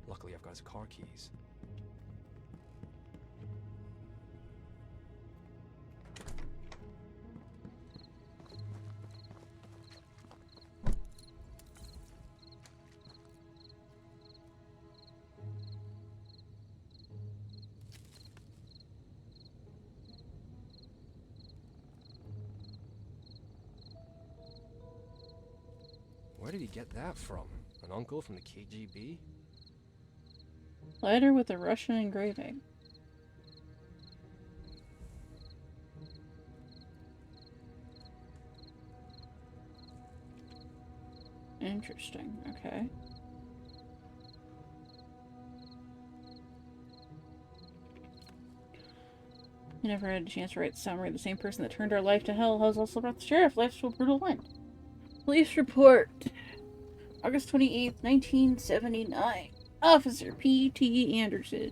Luckily, I've got his car keys. Where did he get that from? An uncle from the KGB? Letter with a Russian engraving. Interesting, okay. I never had a chance to write a summary. The same person that turned our life to hell has also brought the sheriff life to a brutal end. Police report. August 28th, 1979. Officer P.T. Anderson.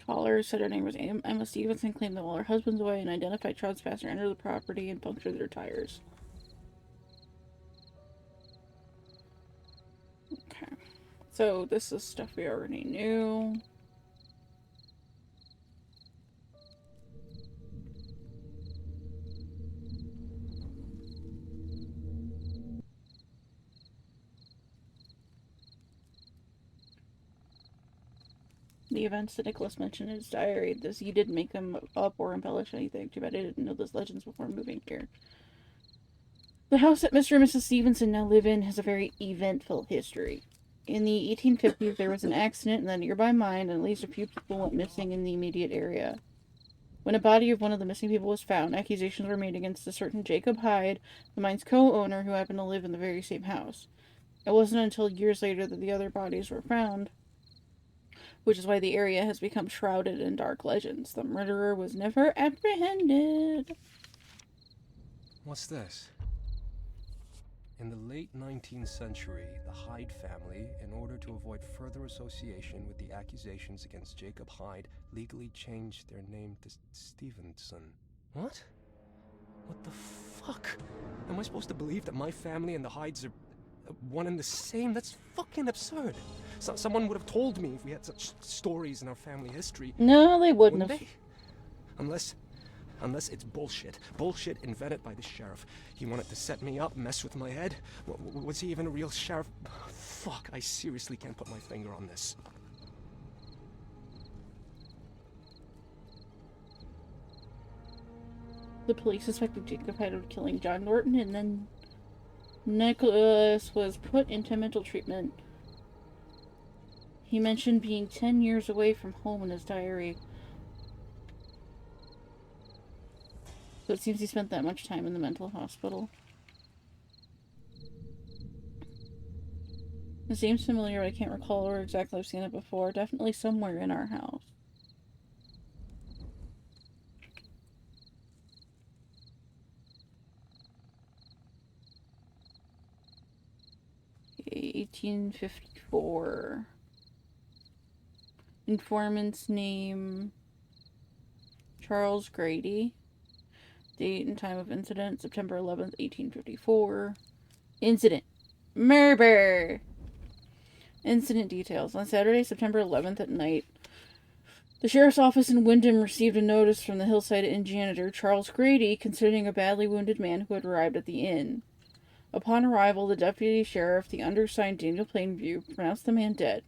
Caller said her name was Emma Stevenson, claimed that while her husband's away, an identified trespasser entered the property and punctured their tires. Okay. So this is stuff we already knew. The events that Nicholas mentioned in his diary, he didn't make them up or embellish anything. Too bad I didn't know those legends before moving here. The house that Mr. and Mrs. Stevenson now live in has a very eventful history. In the 1850s, there was an accident in the nearby mine, and at least a few people went missing in the immediate area. When a body of one of the missing people was found, accusations were made against a certain Jacob Hyde, the mine's co-owner, who happened to live in the very same house. It wasn't until years later that the other bodies were found, which is why the area has become shrouded in dark legends. The murderer was never apprehended. What's this? In the late 19th century, the Hyde family, in order to avoid further association with the accusations against Jacob Hyde, legally changed their name to Stevenson. What? What the fuck? Am I supposed to believe that my family and the Hydes are one and the same? That's fucking absurd. Someone would have told me if we had such stories in our family history. No, they wouldn't have. They? Unless it's bullshit. Bullshit invented by the sheriff. He wanted to set me up, mess with my head. Was he even a real sheriff? Fuck, I seriously can't put my finger on this. The police suspected Jacob Hyde of killing John Norton, and then Nicholas was put into mental treatment. He mentioned being 10 years away from home in his diary. So it seems he spent that much time in the mental hospital. It seems familiar, but I can't recall where exactly I've seen it before. Definitely somewhere in our house. Okay, 1854. Informant's name. Charles Grady. Date and time of incident, September 11th, 1854. Incident. Murder! Incident details. On Saturday, September 11th at night, the sheriff's office in Wyndham received a notice from the Hillside Inn janitor, Charles Grady, concerning a badly wounded man who had arrived at the inn. Upon arrival, the deputy sheriff, the undersigned Daniel Plainview, pronounced the man dead.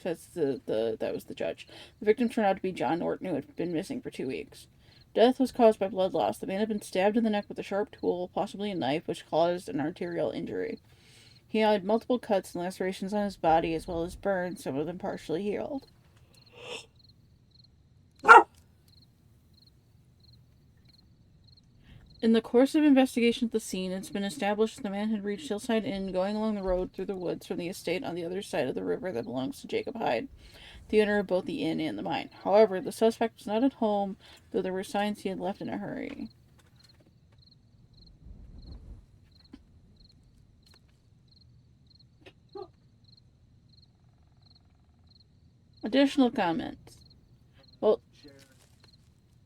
Says that was the judge. The victim turned out to be John Norton, who had been missing for 2 weeks. Death was caused by blood loss. The man had been stabbed in the neck with a sharp tool, possibly a knife, which caused an arterial injury. He had multiple cuts and lacerations on his body, as well as burns, some of them partially healed. In the course of investigation at the scene, it's been established that the man had reached Hillside Inn going along the road through the woods from the estate on the other side of the river that belongs to Jacob Hyde, the owner of both the inn and the mine. However, the suspect was not at home, though there were signs he had left in a hurry. Additional comments.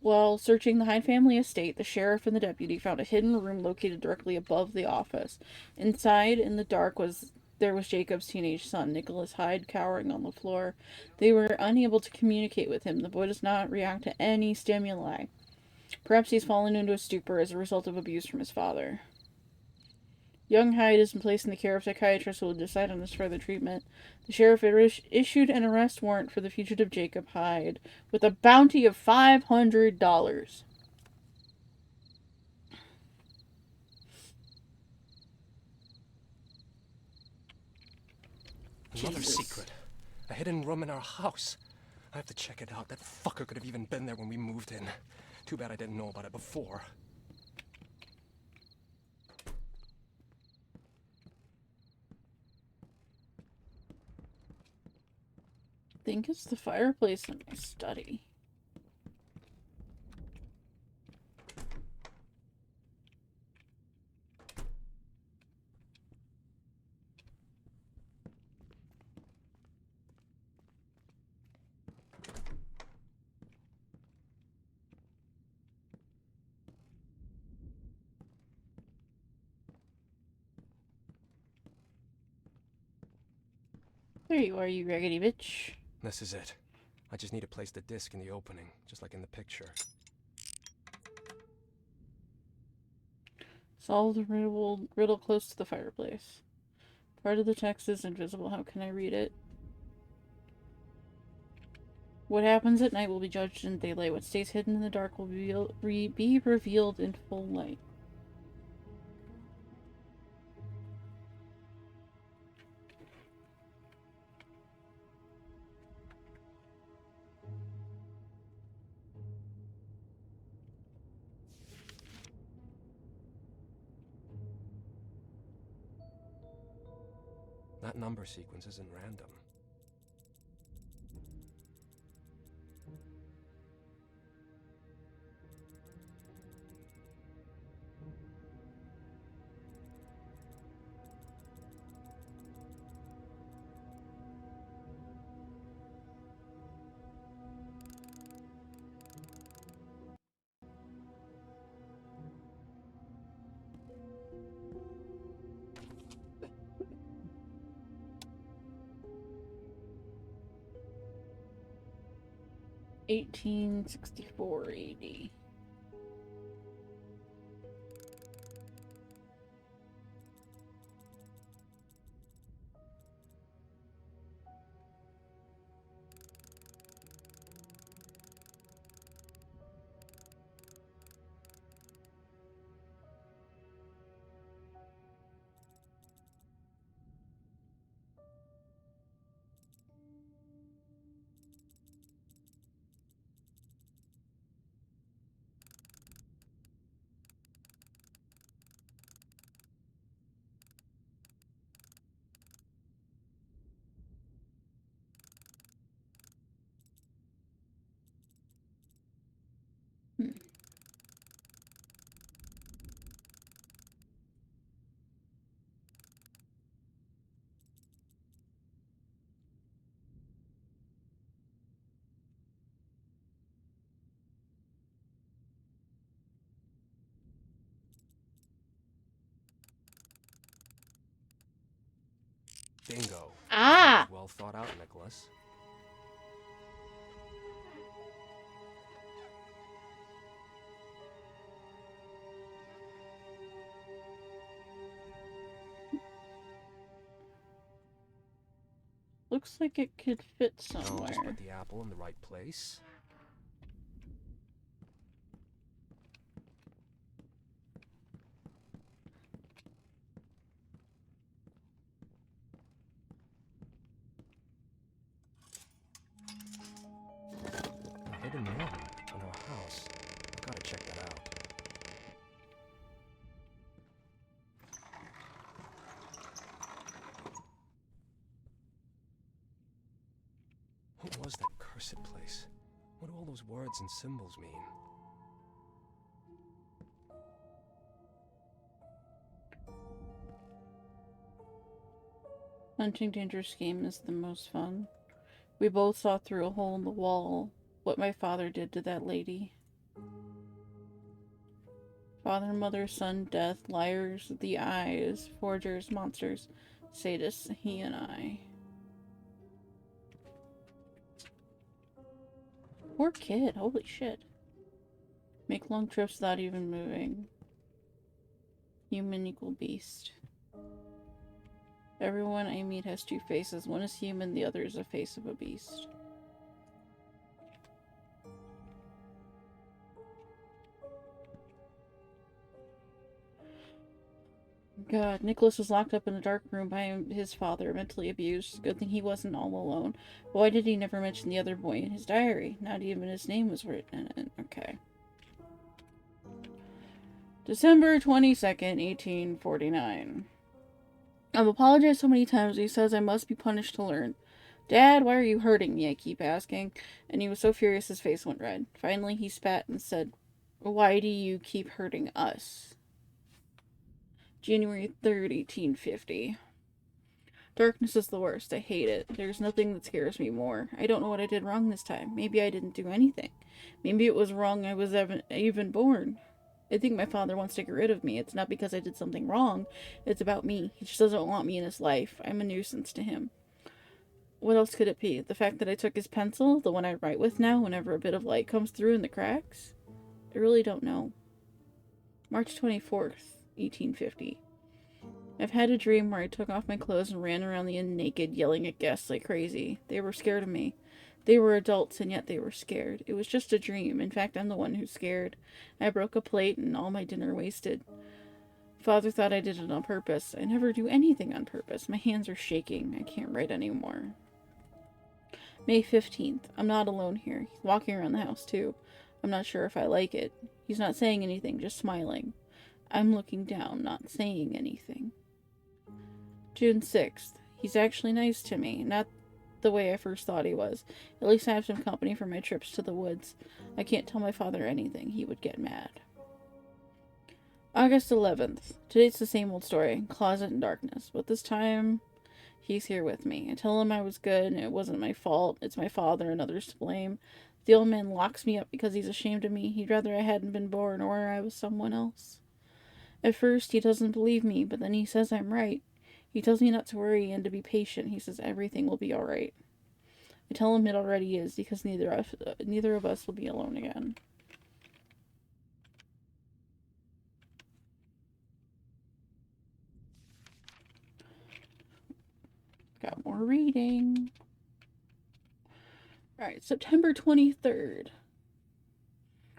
While searching the Hyde family estate, the sheriff and the deputy found a hidden room located directly above the office. Inside, in the dark, there was Jacob's teenage son, Nicholas Hyde, cowering on the floor. They were unable to communicate with him. The boy does not react to any stimuli. Perhaps he's fallen into a stupor as a result of abuse from his father. Young Hyde is placed in the care of psychiatrists who will decide on his further treatment. The sheriff issued an arrest warrant for the fugitive Jacob Hyde with a bounty of $500. Another Jesus. secret. A hidden room in our house. I have to check it out. That fucker could have even been there when we moved in. Too bad I didn't know about it before. I think it's the fireplace in my study. There you are, you raggedy bitch. This is it. I just need to place the disc in the opening, just like in the picture. Solve the riddle close to the fireplace. Part of the text is invisible. How can I read it? What happens at night will be judged in daylight. What stays hidden in the dark will be revealed in full light. That number sequence isn't random. $1864 AD. Bingo. Ah! Well thought out, Nicholas. Looks like it could fit Now I'll just somewhere. put the apple in the right place. A hidden note in our house. I've got to check that out. What was that cursed place? What do all those words and symbols mean? Hunting Dangerous game is the most fun. We both saw through a hole in the wall what my father did to that lady. Father, mother, son, death, liars, the eyes, forgers, monsters, sadists, he and I. Poor kid, holy shit. Make long trips without even moving. Human equal beast. Everyone I meet has two faces. One is human, the other is a face of a beast. God, Nicholas was locked up in a dark room by his father, mentally abused. Good thing he wasn't all alone. Why did he never mention the other boy in his diary? Not even his name was written in it. Okay. December 22nd, 1849. I've apologized so many times, he says I must be punished to learn. Dad, why are you hurting me? I keep asking. And he was so furious his face went red. Finally, he spat and said, why do you keep hurting us? January 3rd, 1850. Darkness is the worst. I hate it. There's nothing that scares me more. I don't know what I did wrong this time. Maybe I didn't do anything. Maybe it was wrong I was even born. I think my father wants to get rid of me. It's not because I did something wrong. It's about me. He just doesn't want me in his life. I'm a nuisance to him. What else could it be? The fact that I took his pencil, the one I write with now, whenever a bit of light comes through in the cracks? I really don't know. March 24th, 1850. I've had a dream where I took off my clothes and ran around the inn naked, yelling at guests like crazy. They were scared of me. They were adults, and yet they were scared. It was just a dream. In fact, I'm the one who's scared. I broke a plate and all my dinner wasted. Father thought I did it on purpose. I never do anything on purpose. My hands are shaking. I can't write anymore. May 15th. I'm not alone here. He's walking around the house, too. I'm not sure if I like it. He's not saying anything, just smiling. I'm looking down, not saying anything. June 6th. He's actually nice to me. Not the way I first thought he was. At least I have some company for my trips to the woods. I can't tell my father anything. He would get mad. August 11th. Today's the same old story. Closet and darkness. But this time, he's here with me. I tell him I was good and it wasn't my fault. It's my father and others to blame. The old man locks me up because he's ashamed of me. He'd rather I hadn't been born or I was someone else. At first, he doesn't believe me, but then he says I'm right. He tells me not to worry and to be patient. He says everything will be all right. I tell him it already is because neither of us will be alone again. Got more reading. Alright, September 23rd.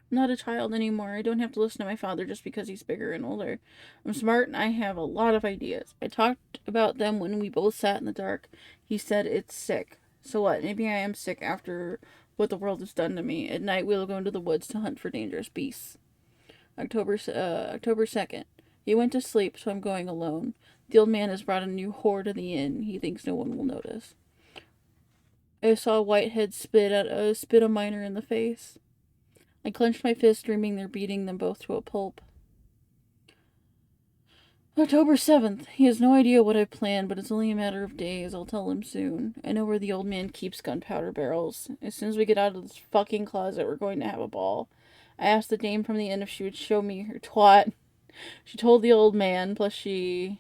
I'm not a child anymore. I don't have to listen to my father just because he's bigger and older. I'm smart and I have a lot of ideas. I talked about them when we both sat in the dark. He said it's sick. So what? Maybe I am sick after what the world has done to me. At night we'll go into the woods to hunt for dangerous beasts. October 2nd. He went to sleep, so I'm going alone. The old man has brought a new whore to the inn. He thinks no one will notice. I saw Whitehead spit a miner in the face. I clenched my fist, dreaming they're beating them both to a pulp. October 7th. He has no idea what I've planned, but it's only a matter of days. I'll tell him soon. I know where the old man keeps gunpowder barrels. As soon as we get out of this fucking closet, we're going to have a ball. I asked the dame from the inn if she would show me her twat. She told the old man, plus she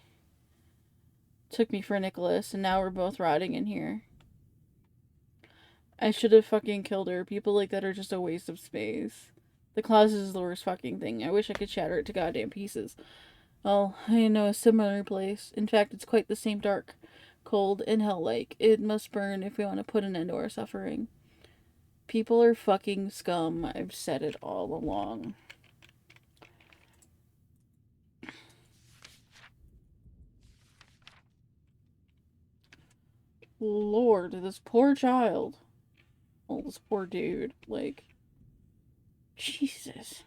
Took me for Nicholas, and now we're both rotting in here. I should have fucking killed her. People like that are just a waste of space. The closet is the worst fucking thing. I wish I could shatter it to goddamn pieces. Well, I know a similar place. In fact, it's quite the same, dark, cold, and hell-like. It must burn if we want to put an end to our suffering. People are fucking scum. I've said it all along. Lord, this poor child. Oh, this poor dude. Like, Jesus.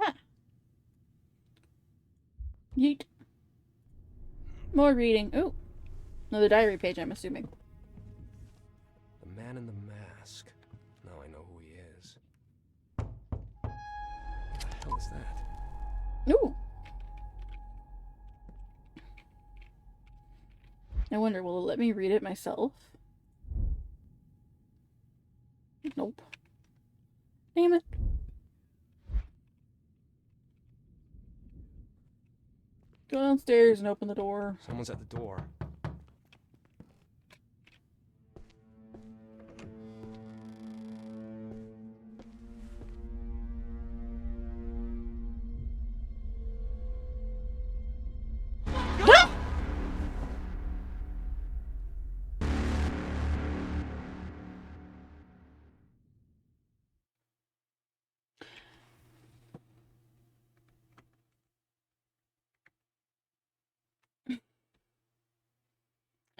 Ah. Yeet. More reading. Ooh. Another diary page, I'm assuming. The man in the mask. Now I know who he is. What the hell is that? Ooh. I wonder, will it let me read it myself? Nope. Damn it. Go downstairs and open the door. Someone's at the door.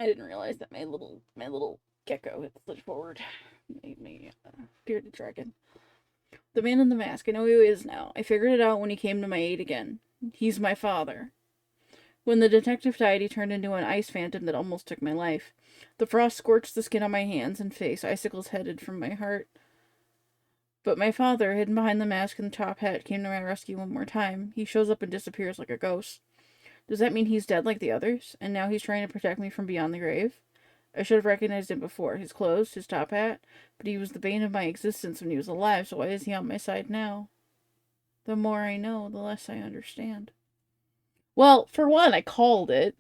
I didn't realize that my little gecko had slid forward. Made me bearded dragon. The man in the mask. I know who he is now. I figured it out when he came to my aid again. He's my father. When the detective died, he turned into an ice phantom that almost took my life. The frost scorched the skin on my hands and face. Icicles headed from my heart. But my father, hidden behind the mask and the top hat, came to my rescue one more time. He shows up and disappears like a ghost. Does that mean he's dead like the others? And now he's trying to protect me from beyond the grave? I should have recognized him before. His clothes, his top hat. But he was the bane of my existence when he was alive, so why is he on my side now? The more I know, the less I understand. Well, for one, I called it.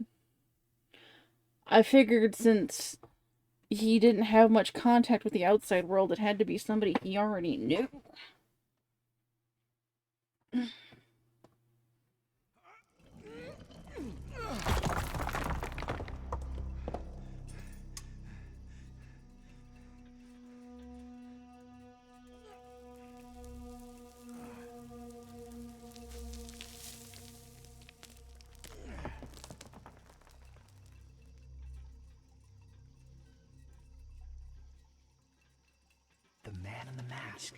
I figured since he didn't have much contact with the outside world, it had to be somebody he already knew. The man in the mask.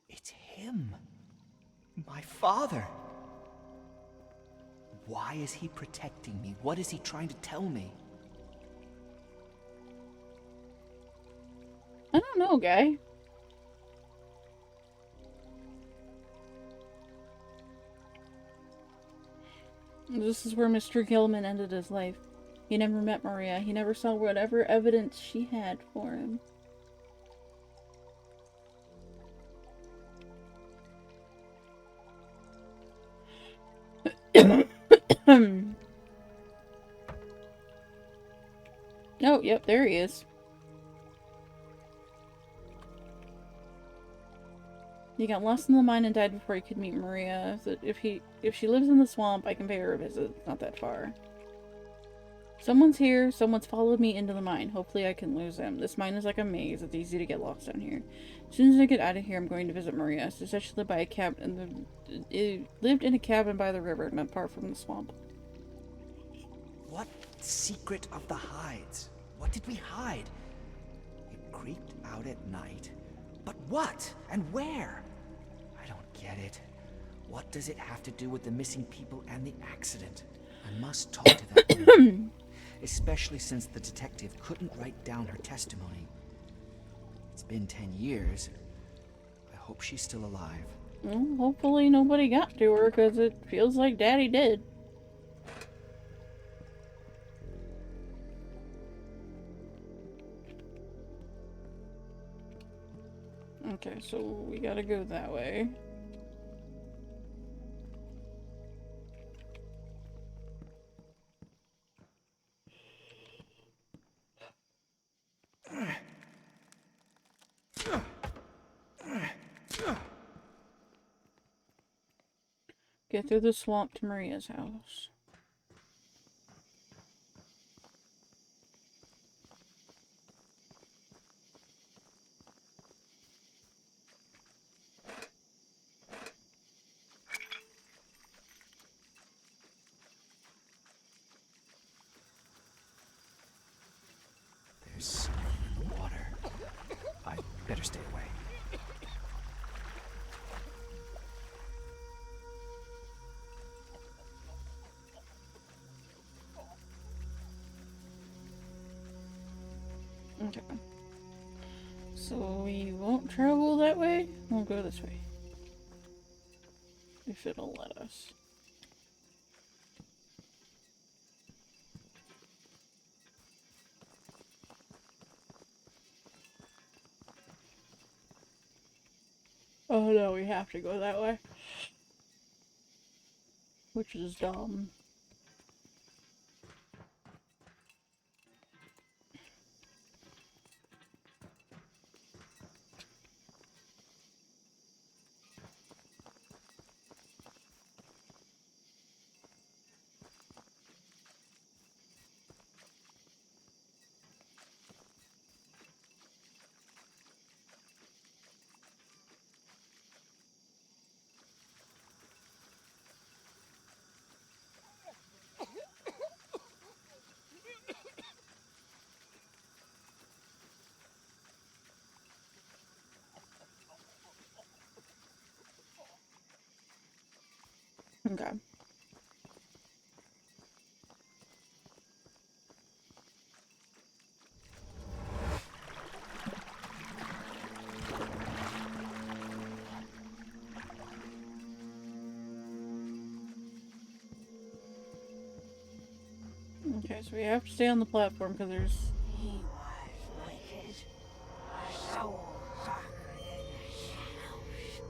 It's him. My father. Why is he protecting me? What is he trying to tell me? I don't know, guy. This is where Mr. Gilman ended his life. He never met Maria. He never saw whatever evidence she had for him. Oh, yep, there he is. He got lost in the mine and died before he could meet Maria. So if she lives in the swamp, I can pay her a visit. It's not that far. Someone's here. Someone's followed me into the mine. Hopefully I can lose him. This mine is like a maze. It's easy to get lost down here. As soon as I get out of here, I'm going to visit Maria. She said she lived by a cabin. Lived in a cabin by the river, not far from the swamp. What secret of the hides? What did we hide? It creeped out at night. But what? And where? I don't get it. What does it have to do with the missing people and the accident? I must talk to that woman. Especially since the detective couldn't write down her testimony. It's been 10 years. I hope she's still alive. Well, hopefully nobody got to her, because it feels like Daddy did. Okay, so we gotta go that way. Get through the swamp to Maria's house. There's something in the water. I better stay away. Okay. So we won't travel that way. We'll go this way. If it'll let us. Oh no, we have to go that way. Which is dumb. Okay. Okay, so we have to stay on the platform because there's... He was wicked, a soul darker than the shadows.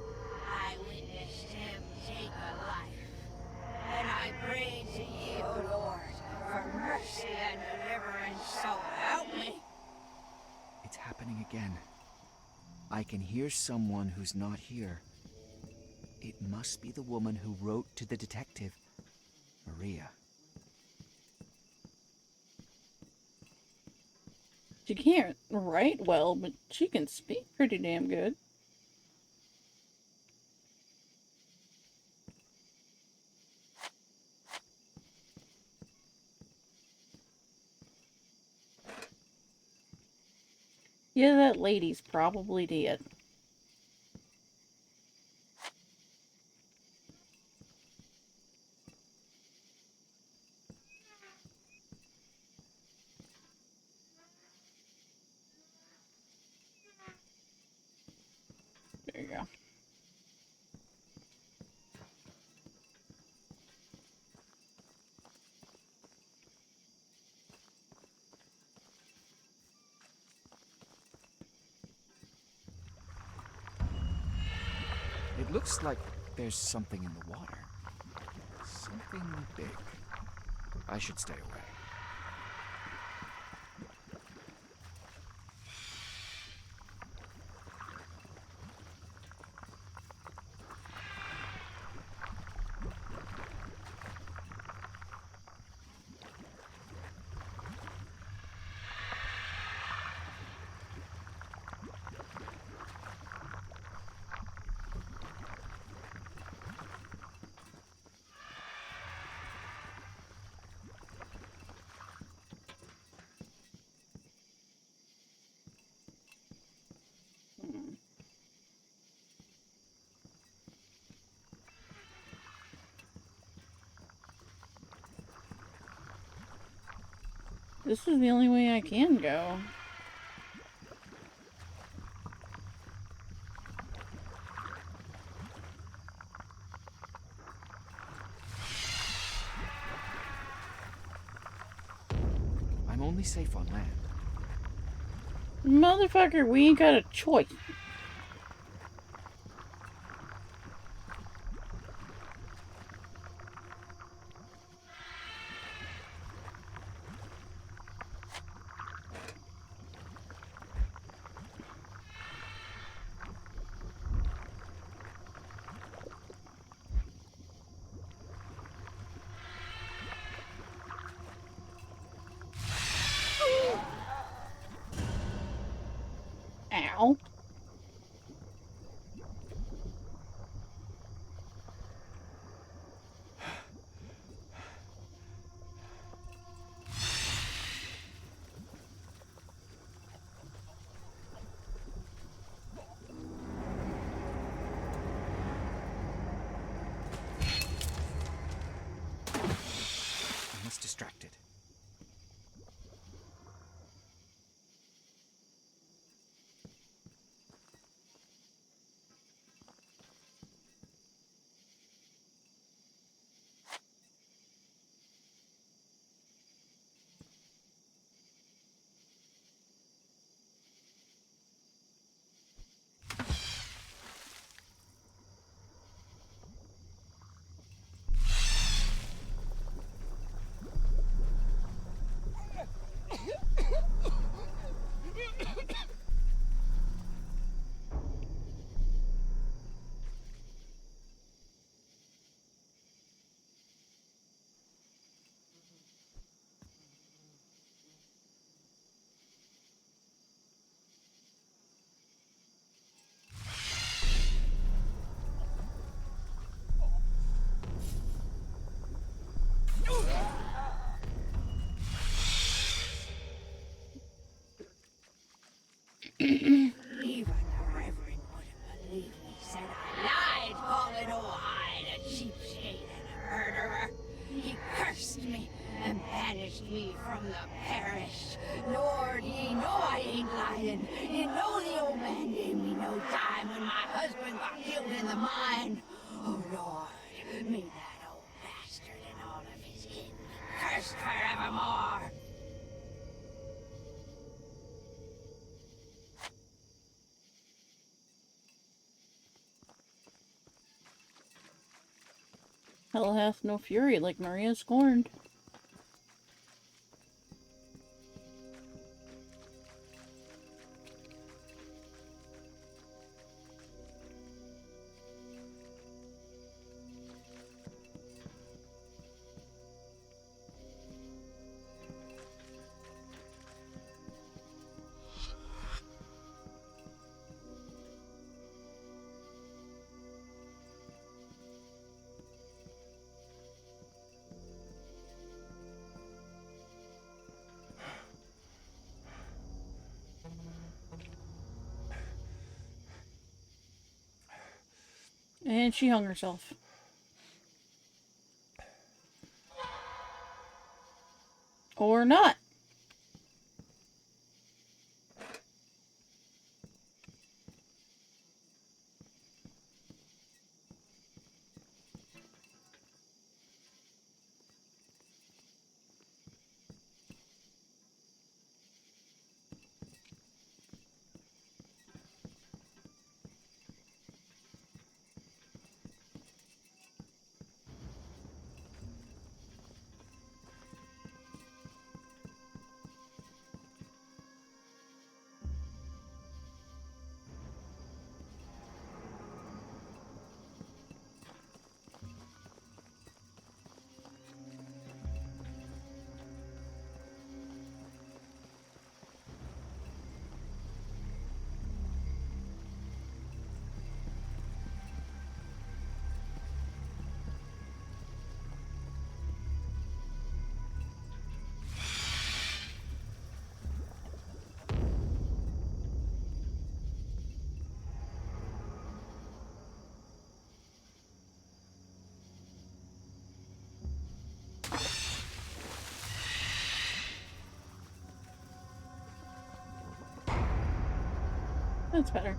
I witnessed him take a life, and I prayed to ye, O Lord, for mercy and deliverance, so help me. It's happening again. I can hear someone who's not here. It must be the woman who wrote to the detective, Maria. She can't write well, but she can speak pretty damn good. Yeah, that lady's probably dead. There you go. It looks like there's something in the water. Something big. I should stay away. This is the only way I can go. only safe on land. Motherfucker, we ain't got a choice. Ow. I must distract it. Even the Reverend wouldn't believe me, said I lied, calling Ojai a cheapskate and a murderer. He cursed me and banished me from the parish. Lord, ye know I ain't lying. You know the old man gave me no time when my husband got killed in the mine. Oh, Lord, may that old bastard and all of his kin be cursed forevermore. Hell hath no fury like Maria scorned. And she hung herself. Or not. That's better.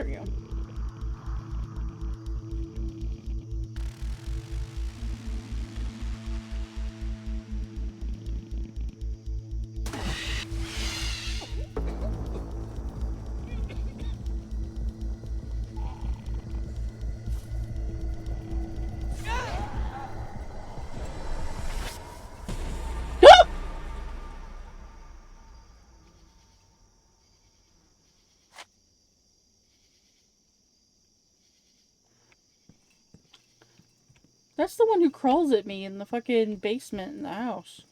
There we go. That's the one who crawls at me in the fucking basement in the house.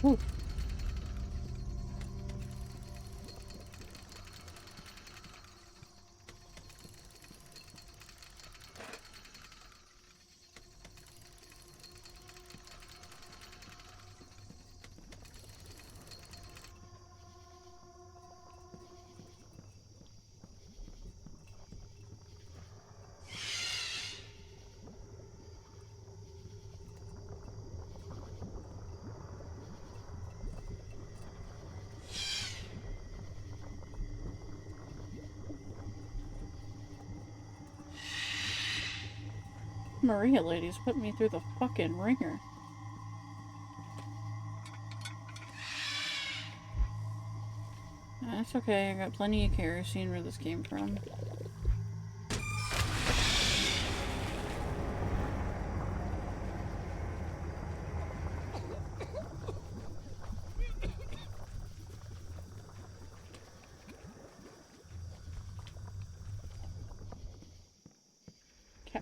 Ooh. Maria lady's put me through the fucking ringer. That's okay, I got plenty of kerosene where this came from. Okay.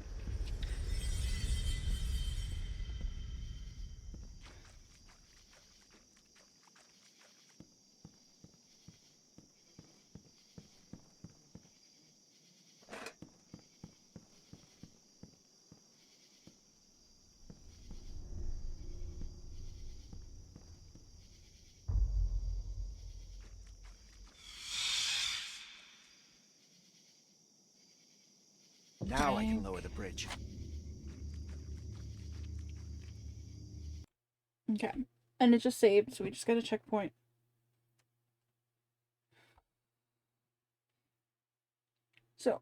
Now I can lower the bridge. Okay. And it just saved, so we just got a checkpoint. So,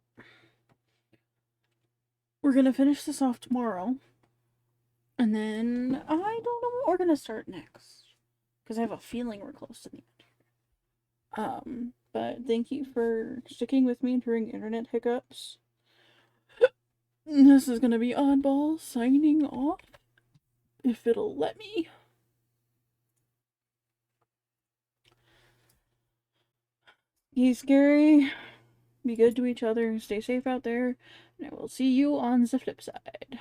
we're gonna finish this off tomorrow. And then, I don't know what we're gonna start next. Because I have a feeling we're close to the end. But thank you for sticking with me during internet hiccups. This is gonna be Oddball signing off. If it'll let me. Be scary. Be good to each other. Stay safe out there. And I will see you on the flip side.